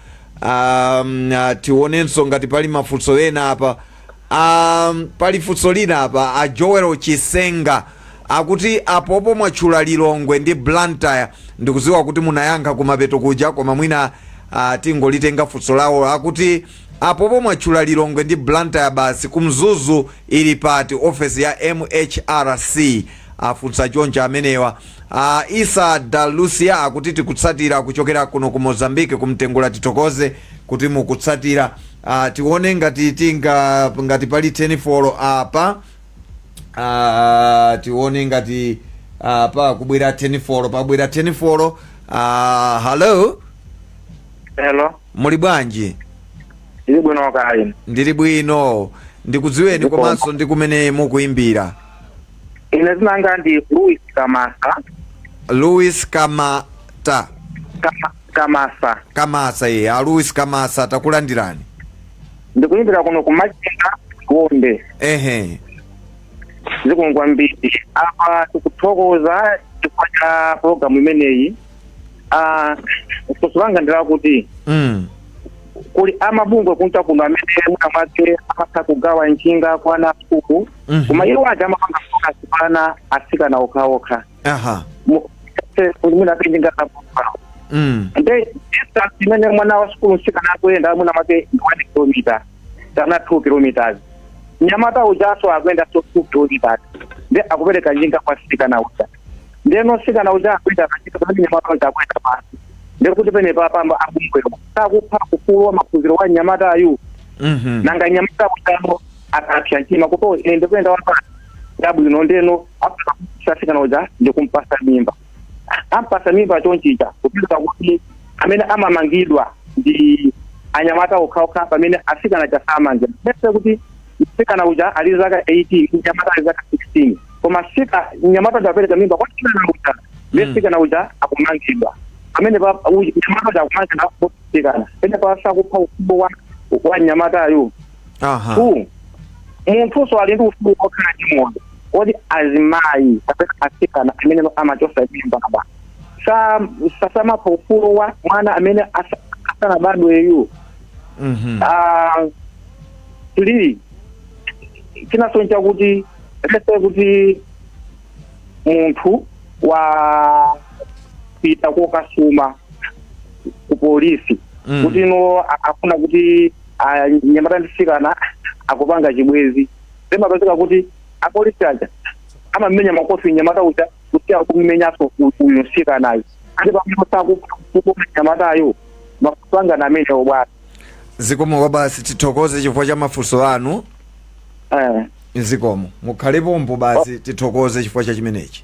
Tionenso ngati pali mafuso ena apa. Pali fuso lina apa Joel Chisenga akuti apopo mwachula Lilongwe ndi Blantyre ndikuziwa kuti munayankha kumapeto kuja, koma mwina tingolitenga fuso lawo. Akuti apopo mwachula Lilongwe ndi Blantyre basi kumzuzu ili pati office ya MHRC. Afunsa choncha amenewa. Isa Dalusia akuti tikutsatira kuchokera kuno ku Mozambique kumtengula titokoze kuti mukutsatira. Tione ngati pali 10 apa. Tione ngati pa kubwera 10 pabwera 10. Hello. Hello. Muli bwanji? Ndili bwino kaya. Ndili bwino. Ndikudziweni komanso ndikumene mukuimbira. Ine zinanga ndi Louis Kamasa. Louis Kamata. Kamasa. Kamasa ye. Louis Kamasa takulandirani. Ndikuimbira kuno ku Machinga Gombe. Ehe. Zikungwa mbiti. Apa tikuthokoza chifukwa program imeneyi. Kusanga ndira kuti kuli amabungwe kunta kuno amene unamake amasa kugawa njinga kwana suku kuma iwo aja amapanga kukasipana asika na okha. Aha. Muna pinjinga na buka. Nde distance imene mwana wa school nsika na kuenda muna make 1 kilometer. Tana 2 kilometers. Nyamata ujaso akwenda 2 kilometers. Nde akupeleka njinga kwa sika na uja. Nde no sika na uja kwenda kachika kwa nyamata uja kwenda pasi. ndikuti pene papamba abungwero sakupha kufulu wa maphunziro wa nyamata ayu nanga nyamata kutano akapsha nchima kupo ine ndikuenda wapa yabu ino ndeno afika noja ndikumpasa mimba ampasa mimba chonchicha kupita kuti amene amamangidwa ndi anyamata okhaokha pamene afika na chasamanja bese kuti fika uja ali zaka 18 nyamata ali zaka 16 koma fika nyamata ndapereka mimba kwa kila uja bese fika uja akumangidwa amene pa nyamata ja kumangidwa kufikana pene pa sakupha ukubwa wa nyamata ayo munthu so ali ndi ufulu okhala chimondo kodi azimayi kapena asikana amene amachosa mimba kaba sasama pa ufulu wa mwana amene asana bado yeyu tuli kinasoncha kuti lese kuti munthu wa pita kokasuma ku polisi kuti no afuna kuti nyamata ndisikana akupanga chibwezi sema pazika kuti apolisi aja amamenya makofi nyamata uja kuti akumenyaso uyu nsikanayo ati pamene sakupha nyamata ayo mapanga na menya obwana zikomo kwa basi tithokoze chifukwa cha mafunso anu zikomo mukhale pompo basi tithokoze chifukwa cha chimenechi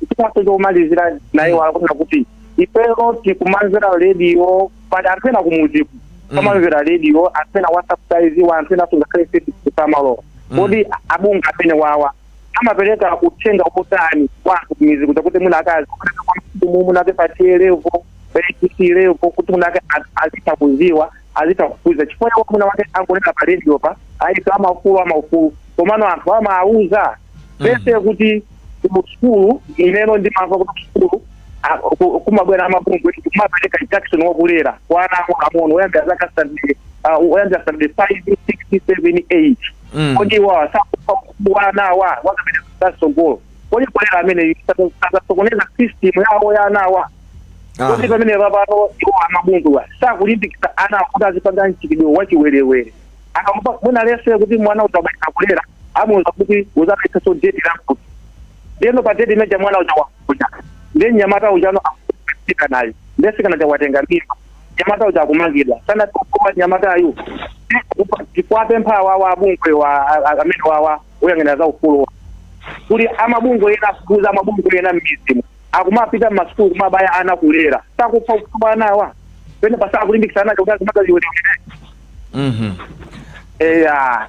chikwaso chomalizira naye walakuti kuti ipero tikumanzira radio pati anthu kumuziku kumanzira radio anthu wasubsidize anthu sungakhale kusamalo kodi abunga apene wawa amapereka kuthenga ukutani wanthu kumiziku kuti mwina akazi munake patielevo perekisilevo kuti munake azitakuziwa azitakukuza chifukwa mwina wake angonena pa radio pa ayika amaufulu komano anthu amauza bese kuti kuskulu ineno ndi mamva kuti skulu kumabwera amabungwe kumapereka Jackson wakulera kwana amono oyambira zaka 5 6 7 8 kodi wa wana wa wakapita kusogolo kodi kulera amene sasokoneza system yawo yanawa kodi pamene babano iwo amabungwe sakulimbikisa ana kuti azipanga nchikidwe wachiwerewere akamupa mwana lese kuti mwana utabaka kulera amuza kuti uzapita so date la ndeno pa date meja mwana ujawakuja ndeni nyamata ujano afika nayo ndesikana jawatenga mimba nyamata uja kumangidwa sana kwa nyamata ayu tikwape mphawa wa bungwe wa amene wawa uyangena za ufulu kuli amabungwe ena kuza amabungwe ena mizimu akumapita masukulu kumabaya ana kulera sakupha ukubana wa pene pasaka kulimbikisana kuti kumaka liwe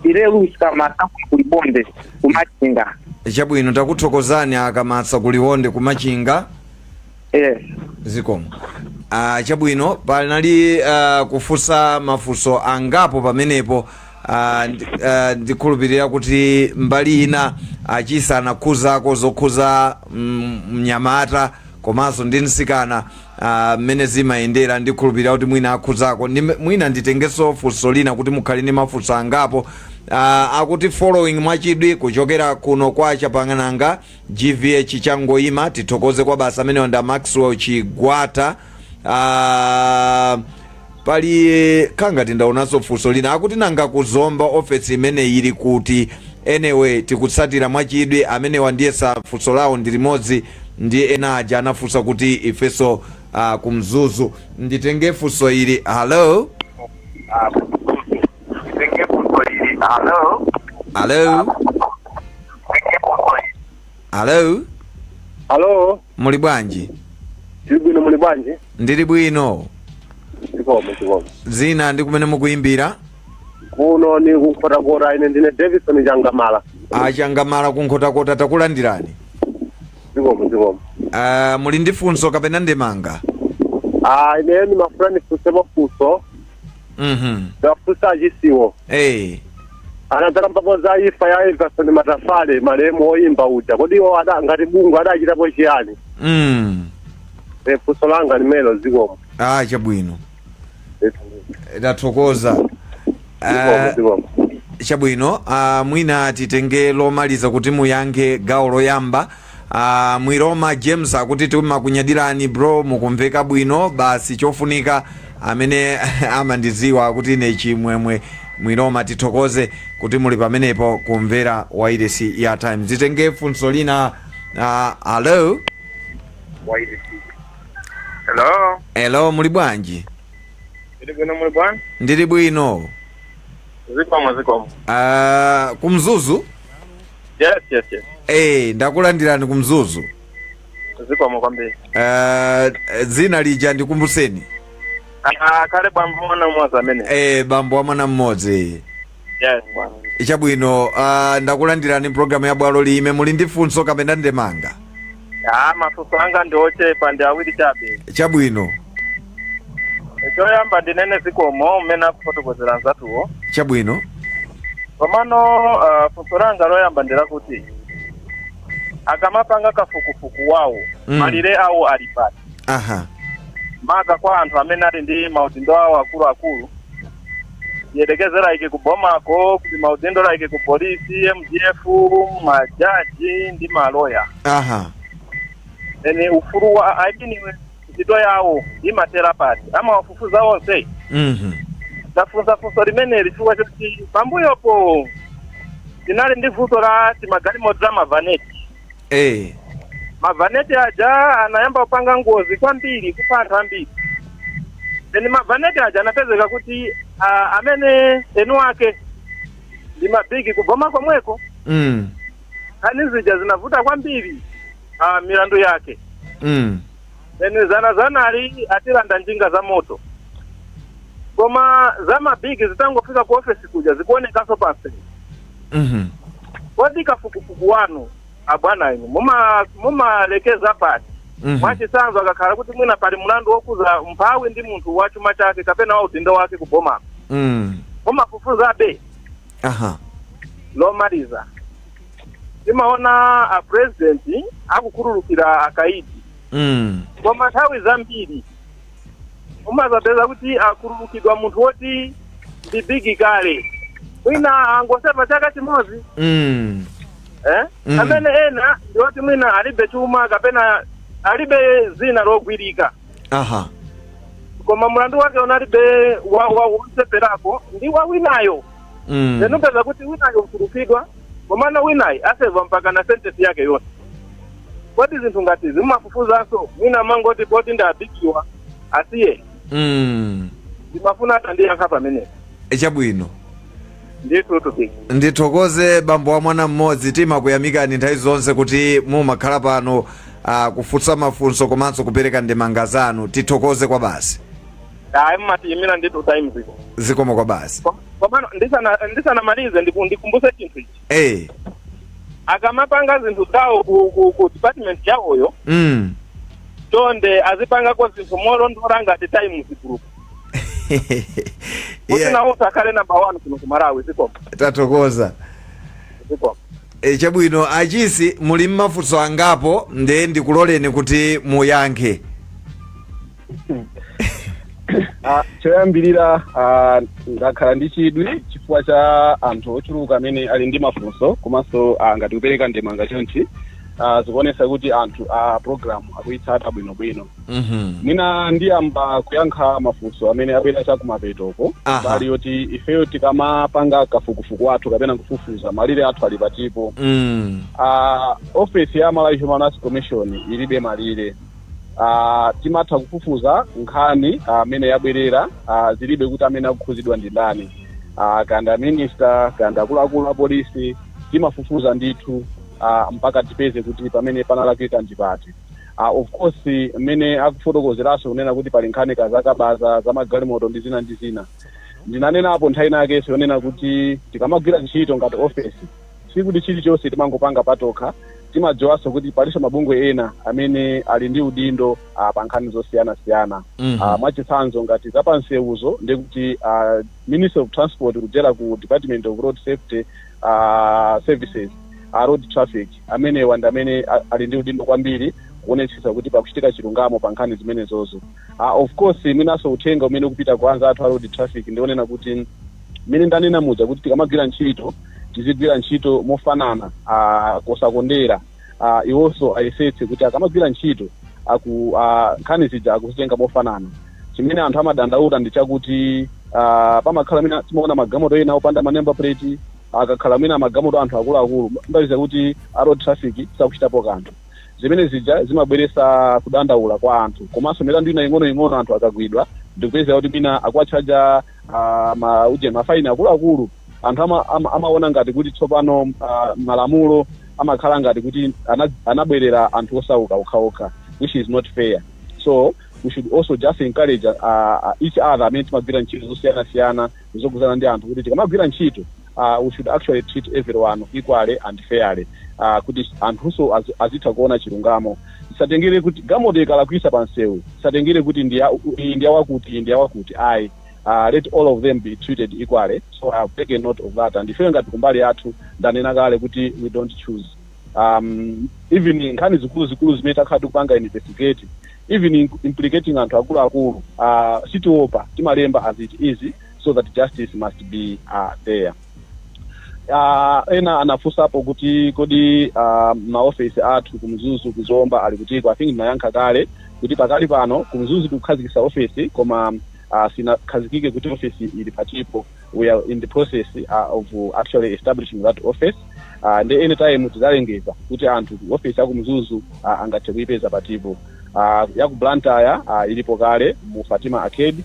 ile rules kama kulibonde kumachinga chabwino takuthokozani akamatsa kulihonde kumachinga zikomo chabwino panali kufunsa mafunso angapo pamenepo ndikhulupirira kuti mbali ina achisa anakhuzako zokhuza mnyamata komanso ndi nsikana mmene zimayendera ndikhulupirira kuti mwina akhuzako mwina nditengeso funso lina kuti mukhale ndi mafunso angapo akuti following mwachidwi kuchokera kuno kwa Chapang'ananga GVH changoima tithokoze kwa basa amene onda Maxwell Chigwata pali kangati ndaonanso funso lina akuti nanga kuzomba office imene ili kuti anyway tikutsatira mwachidwi amene wandiyesa funso lawo ndi limodzi ndi ena aja anafunsa kuti ifeso kumzuzu nditenge funso ili hello Hello. Muli bwanji? Muli bwanji? Ndili bwino. Zikomo. Zina ndi kumene mukuimbira? Kuno ni kunkhotakota ine ndine Davison Changamala. Changamala kunkhotakota takulandirani? Zikomo. Muli ndi funso kapena ndemanga? Ine ni mafrani kusema funso. Ndafusa ajisiwo. Anataka mpapo za ifa ya Everson Matafale marehemu oimba uja kodi wada ngati bungu adachitapo chiyani funso langa ni melo zikomo chabwino ndathokoza chabwino mwina titenge lomaliza kuti muyankhe gawo loyamba Mwiroma James akuti timakunyadirani bro mukumveka bwino basi chofunika amene amandiziwa akuti ine chimwemwe Mwiroma tithokoze kuti muli pamenepo kumvera wairesi ya time zitenge funso lina hello Hello, muli bwanji? Ndili bwino muli bwana? Ndili bwino. Zikomo. Kumzuzu? Yes. Ndakulandirani kumzuzu. Zikomo kwambiri. Dzina lija ndikumbuseni. Kale bambo mwana mmodzi amene. Bambo wa mwana mmodzi. Yes bwana. Chabwino, ndakulandirani programu ya bwalo lime, muli ndi funso kapena ndemanga? Mafunso anga ndi ochepa ndi awiri chabe. Chabwino. Choyamba ndinene zikomo mmene akufotokozera nzatuwo. Chabwino. Komano funso langa loyamba ndirakuti akamapanga kafukufuku wawo malire awo ali pati. Aha. Maga kwa anthu amene ali ndi maudindo awo akuluakulu yedekezera ike kubomako kuti maudindo la ike ku polisi, MDF, majaji ndi maloya. Aha. Ene ufuru wa ajiniwe ntchito yawo imaterapati amawafufuza onse. Tafunsa funso limene lifuwa choti pambuyopo tinali ndi vuto la timagalimoto mavaneti. Mavaneti aja anayamba kupanga ngozi kwambiri kufa anthu ambiri. Eni mavaneti aja anapezeka kuti amene enu ake ndi mabigi kuboma komweko. Ani zija zinavuta kwambiri milandu yake. Eni zana ali atilanda njinga za moto. Koma za mabigi zitangofika ku office kuja zikuonekanso pansi. Kodi kafukufuku wanu abwana inu mumalekeza pati. Mwachisanzo akakhala kuti mwina pali mulandu wokuza mphawi ndi munthu wa chuma chake kapena wa udindo wake kuboma. Mumafufuza abe. Aha. Lomaliza. Timaona a president akukhululukira akaidi. Koma nthawi zambiri umazapeza kuti akhululukidwa munthu woti ndi bigi kale. Mwina angoseva chaka chimodzi. Amene ena ndiwoti mwina alibe chuma kapena alibe zina logwirika. Aha. Koma mulandu wake unalibe waseperako ndi wawinayo. Zenupeza kuti winayo ukhululukidwa komana winayi aseva mpaka na sentence yake yonse. Kodi zinthu ngati zimafufuzanso mwina mangoti poti ndabikiwa asiye. Ndimafuna tandiyankha pamenepo. Chabwino. Ndithokoze bambo wa mwana mmodzi, timakuyamikani nthawi zonse kuti mumakhala pano kufunsa mafunso komanso kupereka ndemanga zanu. Tithokoze kwa basi. Matiyimira ndithu time zikomo kwa basi. Komano ndisanamalize ndikumbuse chinthu ichi. Akamapanga zinthu zawo ku department yawoyo. Chonde azipangako zinthu molondola ngati time group. Kuti nawo sakhale number 1 kuno ku Malawi. Zikomo. Tathokoza. Zikomo. Chabwino achisi muli mafunso angapo ndikuloleni kuti muyankhe. Choyambirira ndakhala ndi chidwi chifukwa cha anthu ochuluka amene ali ndi mafunso komanso ngati kupereka ndemanga chonchi zikuonesa kuti anthu program akuyitsata bwinobwino. Mwina ndiyamba kuyankha mafunso amene abwera chakumapetoko mbali yoti ifeyo tikamapanga kafukufuku athu kapena kufufuza malire athu ali patipo. Office ya Malawi Human Rights Commission ilibe malire. Timatha kufufuza nkhani amene yabwerera zilibe kuti amene akukhuzidwa ndi ndani. Kanda minister kanda akuluakulu a polisi timafufuza ndithu mpaka tipeze kuti pamene panalakwika ndipati. Of course mmene akufotokozeraso kunena kuti pali nkhani kazakabaza za magalimoto ndi zina. Ndinanenapo nthawi nake sionena kuti tikamagwira ntchito ngati office sikuti chilichonse timangopanga patokha. Timadziwanso kuti paliso mabungwe ena amene ali ndi udindo pa nkhani zosiyana-siyana. Mwachitsanzo ngati zapansewuzo ndikuti Ministry of Transport kudzera ku Department of Road Safety Services road traffic amene wanda amene ali ndi udindo kwambiri kuonetsetsa kuti pakuchitika chilungamo pa nkhani zimenezozo. Of course minaso uthenga umene kupita kuanza athu a road traffic ndionena kuti mene ndanena mudza kuti tikamagwira ntchito tizigwira ntchito mofanana kosakondera. Iwonso ayesetse kuti akamagwira ntchito nkhani zija akuzitenga mofanana. Chimene anthu amadandaula ndi chakuti pamakhala mina timaona magamoto ena opanda manemba plate akakhala mina magamoto anthu akuluakulu mbaliza kuti road traffic sakuchitapo kanthu. zimene zija zimabweresa kudandaula kwa anthu. Komanso milandu ina ing'ono anthu akagwidwa ndikupeza kuti mina akuwachaja mafaini akuluakulu, anthu amaona ngati kuti tsopano malamulo amakhala ngati kuti anabwerera anthu osauka okhaokha, which is not fair. So we should also just encourage each other amene timagwira ntchito zosiyanasiyana zokuzana ndi anthu kuti tikamagwira ntchito we should actually treat everyone equally and fairly, kuti anthuso azitha kuona chilungamo. Tisatengere kuti gamoto ikalakwisa pansewu, tisatengere kuti ndiya wakuti ayi. Let all of them be treated equally. So I have taken note of that, and if ngati kumbali yathu ndanena kale kuti we don't choose. Even nkhani zikulu zimene takhala kupanga investigate, even implicating anthu akuluakulu, sitiopa timalemba as it is, so that justice must be there. Ena anafusapo kuti kodi maofisi athu kumzuzu kuzomba ali kutiko. I think ndinayankha kale kuti pakali pano kumzuzu kukhazikisa office, koma sinakhazikike kuti office ili pachipo. We are in the process of actually establishing that office, and anytime tizalengeza kuti anthu office yakumzuzu angathe kuipeza pachipo. Yaku Blantyre ilipo kale mu Fatima Arcade.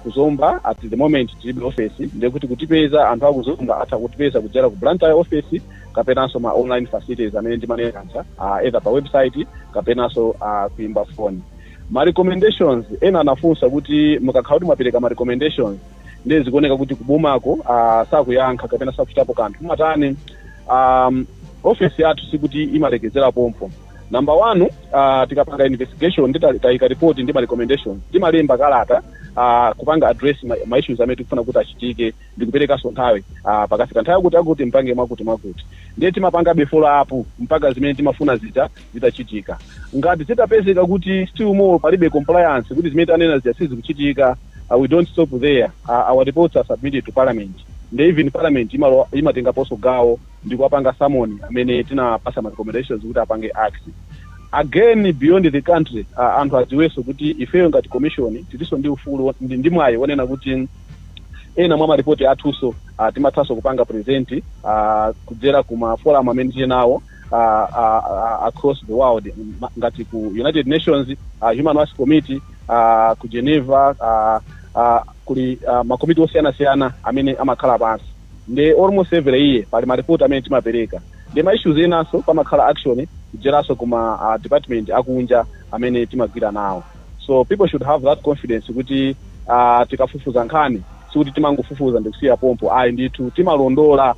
Kuzomba at the moment tilibe office, ndiye kuti kutipeza anthu akuzomba atha kutipeza kudzera ku Blantyre office kapenanso ma online facilities amene ndimanena either pa website kapenanso kuimba phone. Ma recommendations ena anafunsa kuti mukakhala kuti mwapereka ma recommendations ndiye zikuoneka kuti kubomako sakuyankha kapena sakuchitapo kanthu matani. Office yathu sikuti imalekezera pompo. Number 1, tikapanga investigation nditayika report ndi ma recommendations timalemba kalata kupanga address ma issues amene tikufuna kuti achitike ndikupereka nthawi pakafika nthawi akuti mpange mwakuti ndiye timapanga follow up mpaka zimene timafuna zitachitika. Ngati zitapezeka kuti still more palibe compliance kuti zimene tanena zisizi kuchitika, we don't stop there. Our reports are submitted to parliament, and even parliament imatengaponso gawo ndikuwapanga summon amene tinapasa ma recommendations kuti apange acts. Again, beyond the country, anthu adziwenso kuti ifeyo ngati commission tiliso ndi ufulu ndi mwayi wonena kuti ena mwa maripoti athuso timathanso kupanga present kudzera kuma forum amene tili nawo across the world, ngati ku United Nations Human Rights Committee, ku Geneva, kuli makomiti osiyanasiyana amene amakhala pansi. Ndi almost every year pali maripoti amene timapereka. Ndi ma issues enanso pamakhala action kudzeraso kuma department akunja amene timagwira nawo. So people should have that confidence kuti tikafufuza nkhani sikuti timangofufuza ndikusiya pompo, ayi ndithu timalondola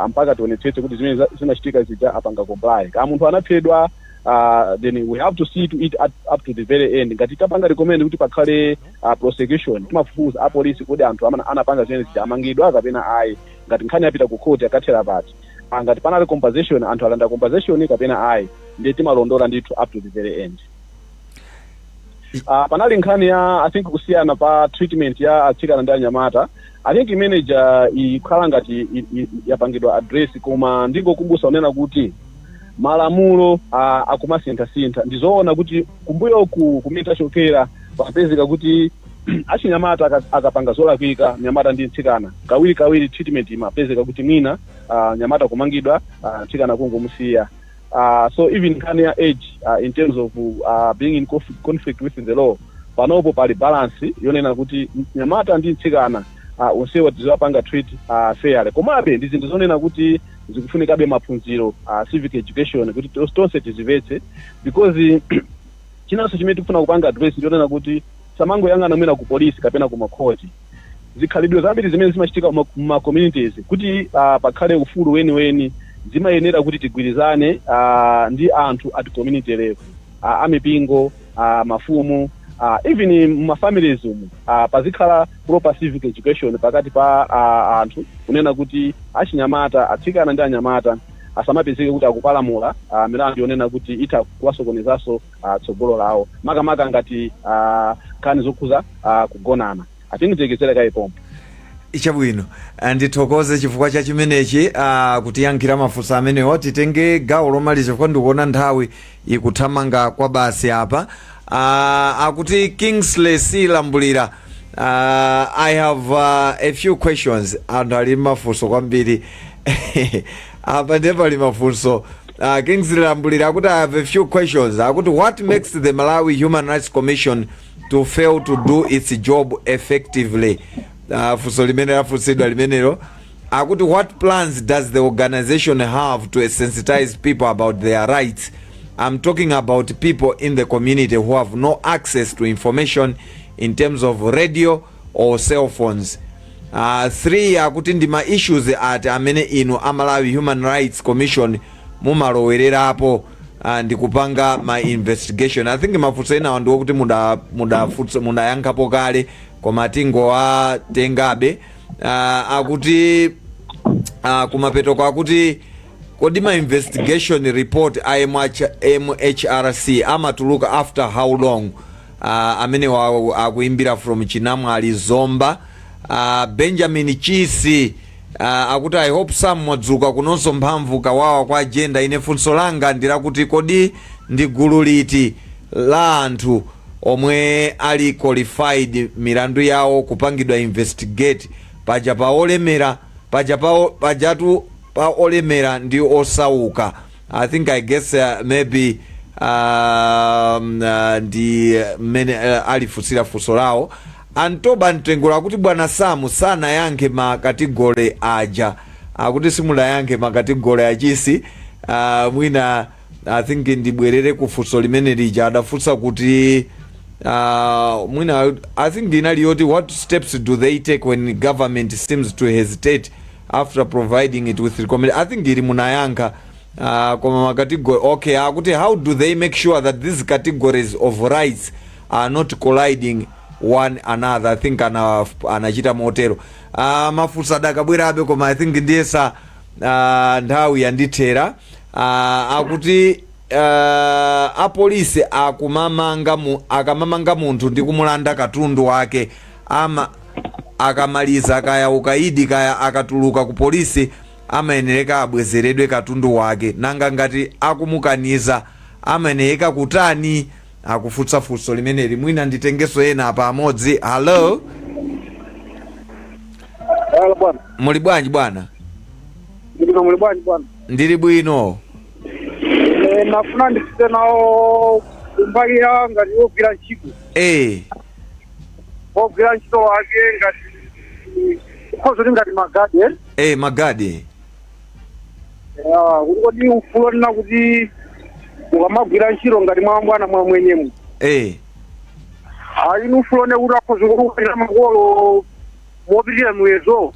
mpaka tionetsetse kuti zimene zinachitika zija apanga comply. Kama munthu anaphedwa then we have to see to it up to the very end. Ngati tapanga recommend kuti pakhale prosecution, timafufuza apolisi kuti anthu anapanga zimene zija amangidwa kapena ayi. Ngati nkhani yapita ku court yakathera pati, ngati panali compensation anthu alanda compensation kapena ayi, ndiye timalondola ndithu up to the very end. Panali nkhani ya I think kusiyana pa treatment ya atsikana ndi anyamata. I think manager ikhala ngati yapangidwa address, koma ndingokumbusa unena kuti malamulo akumasintha ndizoona kuti kumbuyo kumene tachokera papezeka kuti achinyamata akapanga zolakwika nyamata ndi mtsikana kawiri treatment imapezeka kuti mwina nyamata kumangidwa mtsikana kungomusiya. So even nkhani ya age in terms of being in conflict with the law, panopo pali balance yonena kuti nyamata ndi mtsikana onsewa tizapanga treat fairly. Komabe ndi zinthu zonena kuti zikufunikabe maphunziro civic education kuti tonse tizivetse, because chinanso chimene tikufuna kupanga address yonena kuti samango yang'ana mwina ku police kapena ku makhoti. Zikhalidwe zambiri zimene zimachitika mu communities kuti pakhale ufulu weni zimayenera kuti tigwirizane ndi anthu at community level, amipingo, mafumu, even mu families umu pazikhala proper civic education pakati pa anthu kunena kuti achinyamata atsikana ndi anyamata asamapezeke kuti akupalamula milandu yonena kuti itha kuwasokonezanso tsogolo lawo, makamaka ngati nkhani zokhuza kugonana. atingitekezera kaipompo ichabwino. Ndithokoze chifukwa cha chimenechi kutiyankhira mafunso amenewo. Titenge gawo lomaliza kwa ndikuona nthawi ikuthamanga kwa basi apa. Akuti Kingsley Silambulira, I have a few questions. Anthu ali mafunso kwambiri apa ndipo ali mafunso Kingsley Lambulira akuti I have a few questions. Akuti what makes the Malawi Human Rights Commission to fail to do its job effectively? Fuso limene lafusidwa limenelo. Akuti what plans does the organization have to sensitize people about their rights? I'm talking about people in the community who have no access to information in terms of radio or cell phones. 3 akuti ndima issues ati amene inu Malawi Human Rights Commission mumalowererapo ndikupanga ma investigation. I think mafunso ena ndiwo kuti mudayankhapo kale koma tingowatengabe. Akuti kumapeto kwakuti kodi ma investigation report MHRC amatuluka after how long? Amene akuimbira from Chinamwali Zomba. Benjamin Chisi akuti I hope some mwadzuka kunonso mphamvu kawawa kwa agenda. Ine funso langa ndira kuti kodi ndi gulu liti la anthu omwe ali qualified milandu yawo kupangidwa investigate paja pa olemera pajatu pa olemera ndi osauka. I think I guess maybe ndi mene alifusira funso lawo. Antoba Ntengula kuti bwana Samu sana yanke makategori aja. Akuti simula yanke makategori achisi. Mwina I think ndibwerere kufunso limene lija adafunsa kuti mwina I think dinali yoti what steps do they take when government seems to hesitate after providing it with recommendation. I think iri munayanka koma makategori. Okay, akuti how do they make sure that these categories of rights are not colliding one another? I think anachita motero. Mafunso adakabwerabe koma I think ndiyesa nthawi yandithera. Akuti apolisi akamamanga munthu ndi kumulanda katundu wake akamaliza kaya ukaidi kaya akatuluka ku polisi amayenera abwezeredwe katundu wake. Nanga ngati akumukaniza amayenera kutani? Akufutsa funso limeneli. Mwina nditengeso ena apa amodzi. Hello. Hello bwana. Muli bwanji bwana? Muli bwanji bwana? Ndili bwino. Nafuna ndipite nawo kumbali yanga ndiwogwira ntchito. Wogwira ntchito wake ngati ukhozo ngati magadi. Magadi. Kodi ufulo ndina kuti ukamagwira ntchito ngati mwambwana mwa mwenyemu. Ali nufulone kuti akhoza kukwira makolo mopitira muyezo.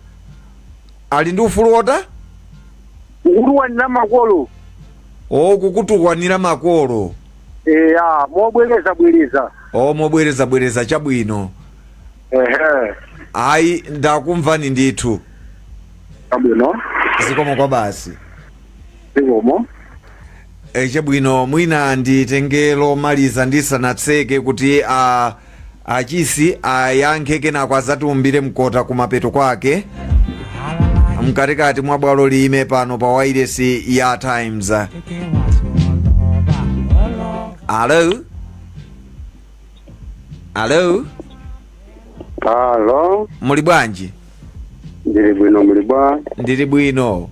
Ali ndi ufulu wota? Kukutukwanira makolo. Kukutukwanira makolo. Mobwereza. Mobwereza chabwino. Ayi ndakumvani ndithu. Chabwino. Zikomo kwa basi. Zikomo. Chabwino mwina nditengelo maliza ndisanatseke kuti achisi ayankhe kena kwazatiumbire mkota kumapeto kwake mkatikati mwa bwalo lime pano pa wireless ya Times. Hello. Muli bwanji? Ndili bwino.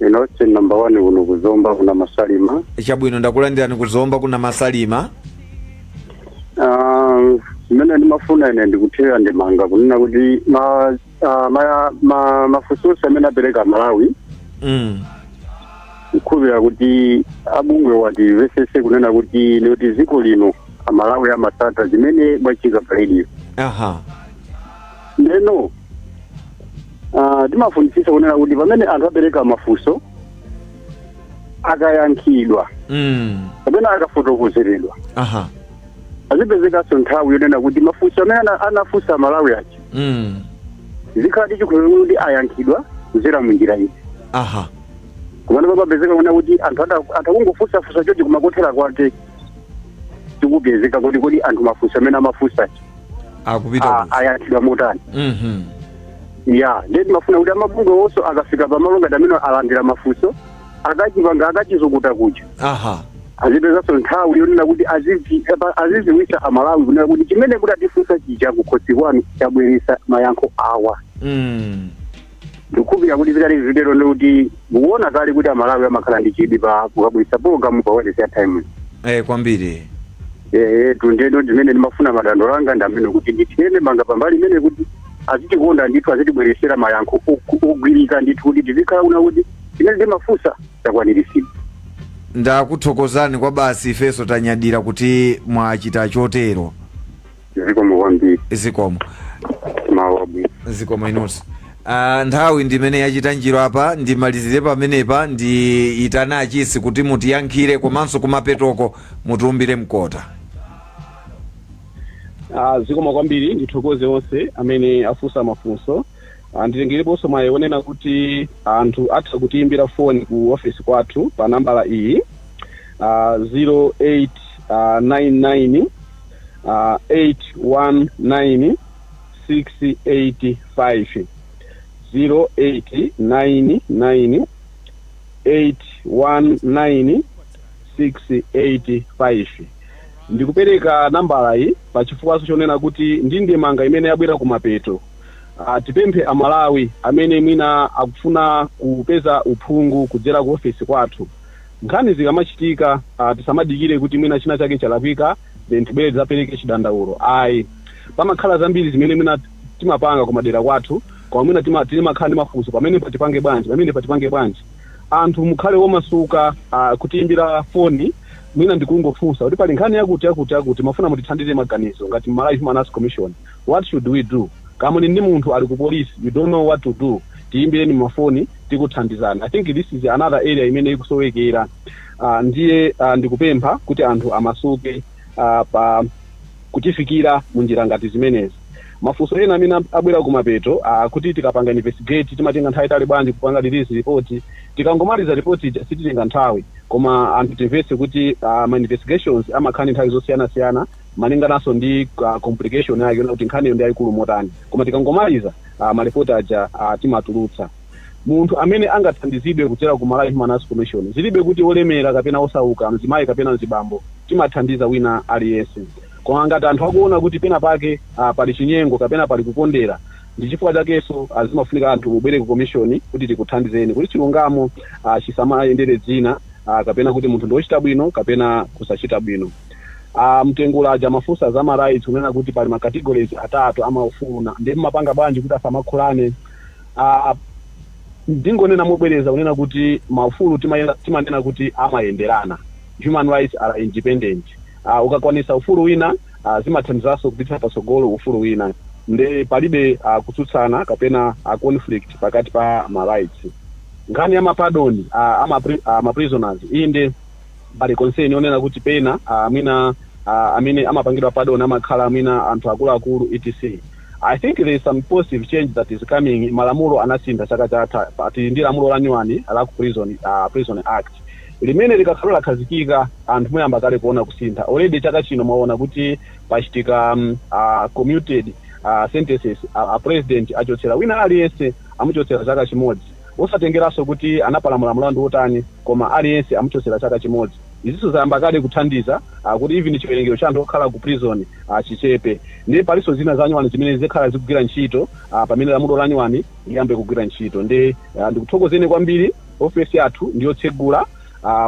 Inotse number 1 kuno kuzomba kuna masalima. Chabwino ndakulandira ni kuzomba kuna masalima. Mene ndimafuna ine ndikuthera ndimanga kunena kuti mafususa amene apereka Malawi. Nkhulupirira kuti abungwe wati vesese kunena kuti noti ziko lino Malawi amasata zimene mwachika radio. Neno timafunisisa kunena kuti pamene anthu apereka mafunso akayankhidwa kapena akafotokozeredwa azipezekaso nthawi yonena kuti mafunso amene anafunsa Malawi achi zikhati chikhulupiriro kuti ayankhidwa kudzera munjira izi. Kumene papezeka kunena kuti anthu atakungofunsafunsa choti kumakothera kwake tikupezeka kuti anthu mafunso amene amafunsa akupita ayankhidwa motani. Ndeti mafuna kuti amabungwe onse akafika pamalo ngati amene alandira mafunso akachipanga akachizokuta kuja. Azipezanso nthawi yonena kuti aziziwisa Amalawi kunena kuti chimene kuti atifunsa chija kukhosi kwanu chabweresa mayankho awa. ndikupira kuti vitali videro ndikuti mukuona kale kuti amalawi amakhala ndi chidwi pa kukabwisa program pa World Fair Time. Kwambiri Tundendo ndimene ndimafuna madandaulo anga ndamene kuti ndithene manga pambali imene kuti azitikonda ndithu azitibweresera mayankho ogwirika ndithu kuti tizikhala kuna kuti imene ndimafunsa takwaniritsidwa. Ndakuthokozani kwa basi ifeso tanyadira kuti mwachita chotero. Zikomo kwambiri. Zikomo. Mawabu. Zikomo inonso. Nthawi ndimene yachita njiro apa ndimalizire pamenepa ndi itana achisi kuti mutiyankhire komanso kumapetoko mutiumbire mkota. Zikomo kwambiri ndithokoze onse amene afunsa mafunso. Nditengereponso mwayiwonena kuti anthu atha kutiimbira foni ku office kwathu pa nambala iyi 0899 819 685 0899 819 685. Ndikupereka nambala iyi pachifukwa chonena kuti ndi ndemanga imene yabwera kumapeto. Tipemphe amalawi amene mwina akufuna kupeza uphungu kudzera ku office kwathu. Nkhani zikamachitika tisamadikire kuti mwina china chake chalapika then tibwere tizapereke chidandaulo. Ayi, pamakhala zambiri zimene mwina timapanga kumadera kwathu kwa mwina timakhala ndi mafunso pamene patipange bwanji. Anthu mukhale womasuka kutiimbira foni mwina ndikungofunsa kuti pali nkhani yakuti mafuna mutithandize maganizo ngati Malawi Human Rights Commission. What should we do? Kama ndi munthu ali ku police, you don't know what to do, tiimbireni mafoni tikuthandizana. I think this is another area imene ikusowekera. Ndiye ndikupempha kuti anthu amasuke pa kutifikira munjira ngati zimenezi. Mafunso ena amene abwera kumapeto kuti tikapanga investigate timatenga nthawi itali bwanji kupanga release report. Tikangomaliza report sititenga nthawi, koma anthu timvetse kuti ma investigations amakhala nthawi zosiyana malinganaso ndi complication yake kuti nkhani ndi yayikulu motani, koma tikangomaliza mareport aja timatulutsa. Munthu amene angathandizidwe kuchera ku Malawi Human Rights Commission zilibe kuti olemera kapena osauka, mzimayi kapena mzibambo, timathandiza wina aliyense. Koma ngati anthu akuona kuti pena pake pali chinyengo kapena pali kukondera, ndi chifukwa chakenso zimafunika anthu mubwere ku commission kuti tikuthandizeni kuti chilungamo chisamayendere dzina kapena kuti munthu ndochita bwino kapena kusachita bwino. Mtengula aja mafunsa za rights unena kuti pali ma categories atatu amaufuna ndi mapanga bwanji kuti asamakhulane. Ndingonena mobwereza unena kuti maufulu timanena kuti amayenderana. Human rights are independent. Ukakwanisa ufulu wina zimathandizanso kupitira pasogolo ufulu wina. Ndi palibe kutsutsana kapena conflict pakati pa ma rights. Nkhani ya mapadoni ama prisoners inde pali concern onena kuti pena mwina amene amapangidwa pardon amakhala mwina anthu akuluakulu etc. I think there is some positive change that is coming. Malamulo anasintha chaka chatha pati ndi lamulo la nyuwani la Prison Act limene likakhala lakhazikika anthu moyamba kale kuona kusintha. Already chaka chino mwaona kuti pachitika commuted sentences president achotsera wina aliyense amuchotsera chaka chimodzi, osatengeranso kuti anapalamula mlandu wotani, koma aliyense amuchotsera chaka chimodzi. Iziso zayamba kale kuthandiza kuti even chiwerengero cha anthu okhala ku prison chichepe. Ndi paliso zina za nyuwani zimene zikhala zikugwira ntchito pamene lamulo la nyuwani liyambe kugwira ntchito. Ndi ndikuthokozeni kwambiri, office yathu ndiyotsegula,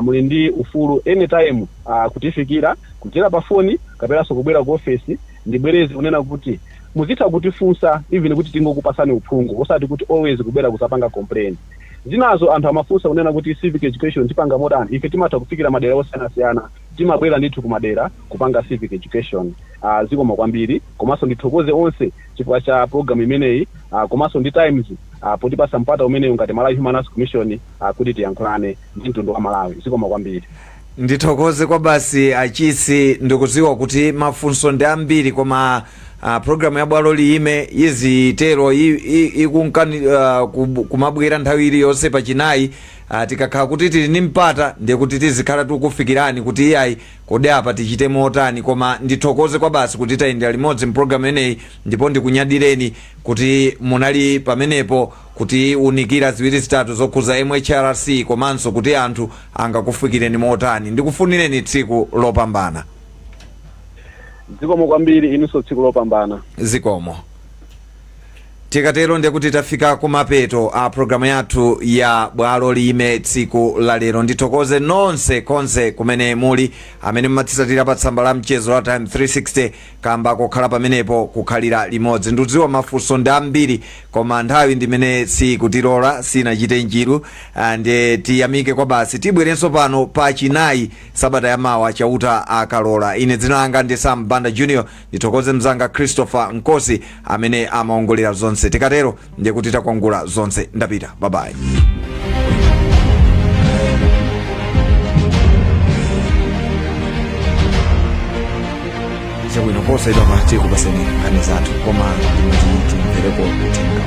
muli ndi ufulu anytime kutifikira kuchera pa foni kaperanso kubwera ku office. Ndibwereze kunena kuti muzitha kutifunsa even kuti tingokupasani uphungu, osati kuti always kubwera kusapanga complain. Zinazo anthu amafunsa kunena kuti civic education tipanga modern. Ife timatha kufikira madera osiyanasiyana, timabwera ndithu kumadera kupanga civic education. Zikomo kwambiri, komanso ndithokoze onse chifukwa cha program imeneyi, komanso ndi times potipasa mpata umeneyu ngati Malawi Human Rights Commission kuti tiyankhulane ndi mtundu wa Malawi. Zikomo kwambiri. Ndithokoze kwa basi achisi, ndikudziwa kuti mafunso ndi ambiri, koma programu ya bwalo liyime yizitero ikunkani kumabwera nthawi iliyonse pachinayi. Tikakhala kuti tili ndi mpata ndiye kuti tizikhala tikufikirani kuti iyayi kodi apa tichite motani. Koma ndithokoze kwa basi kuti tayendera limodzi mpulogalamu ineyi, ndipo ndikunyadireni kuti munali pamenepo kuti unikira ziwiri zitatu zokhuza MHRC komanso kuti anthu angakufikireni motani. Ndikufunireni tsiku lopambana. Zikomo kwambiri, inunso tsiku lopambana. Zikomo. tikatero ndiye kuti tafika kumapeto a programu yathu ya bwalo lime tsiku la lero. Ndithokoze nonse konse kumene muli amene mumatsatira pa tsamba la mchezo la Time 360 kamba kokhala pamenepo kukhalira limodzi. Ndidziwa mafunso ndi ambiri koma nthawi ndimene sikutilola sinachite njiru, ndiye tiyamike kwa basi tibwerenso pano pa chinayi sabata yamawa chauta akalola. Ine dzina langa ndi Sam Banda Junior, ndithokoze mzanga Christopher Nkosi amene amaongolera zonse. Tikatero ndiye kuti takwangula zonse. Ndapita, bye bye. Chabwino posa ilo amati kupaseni nkhani zathu koma timvereko kutenga.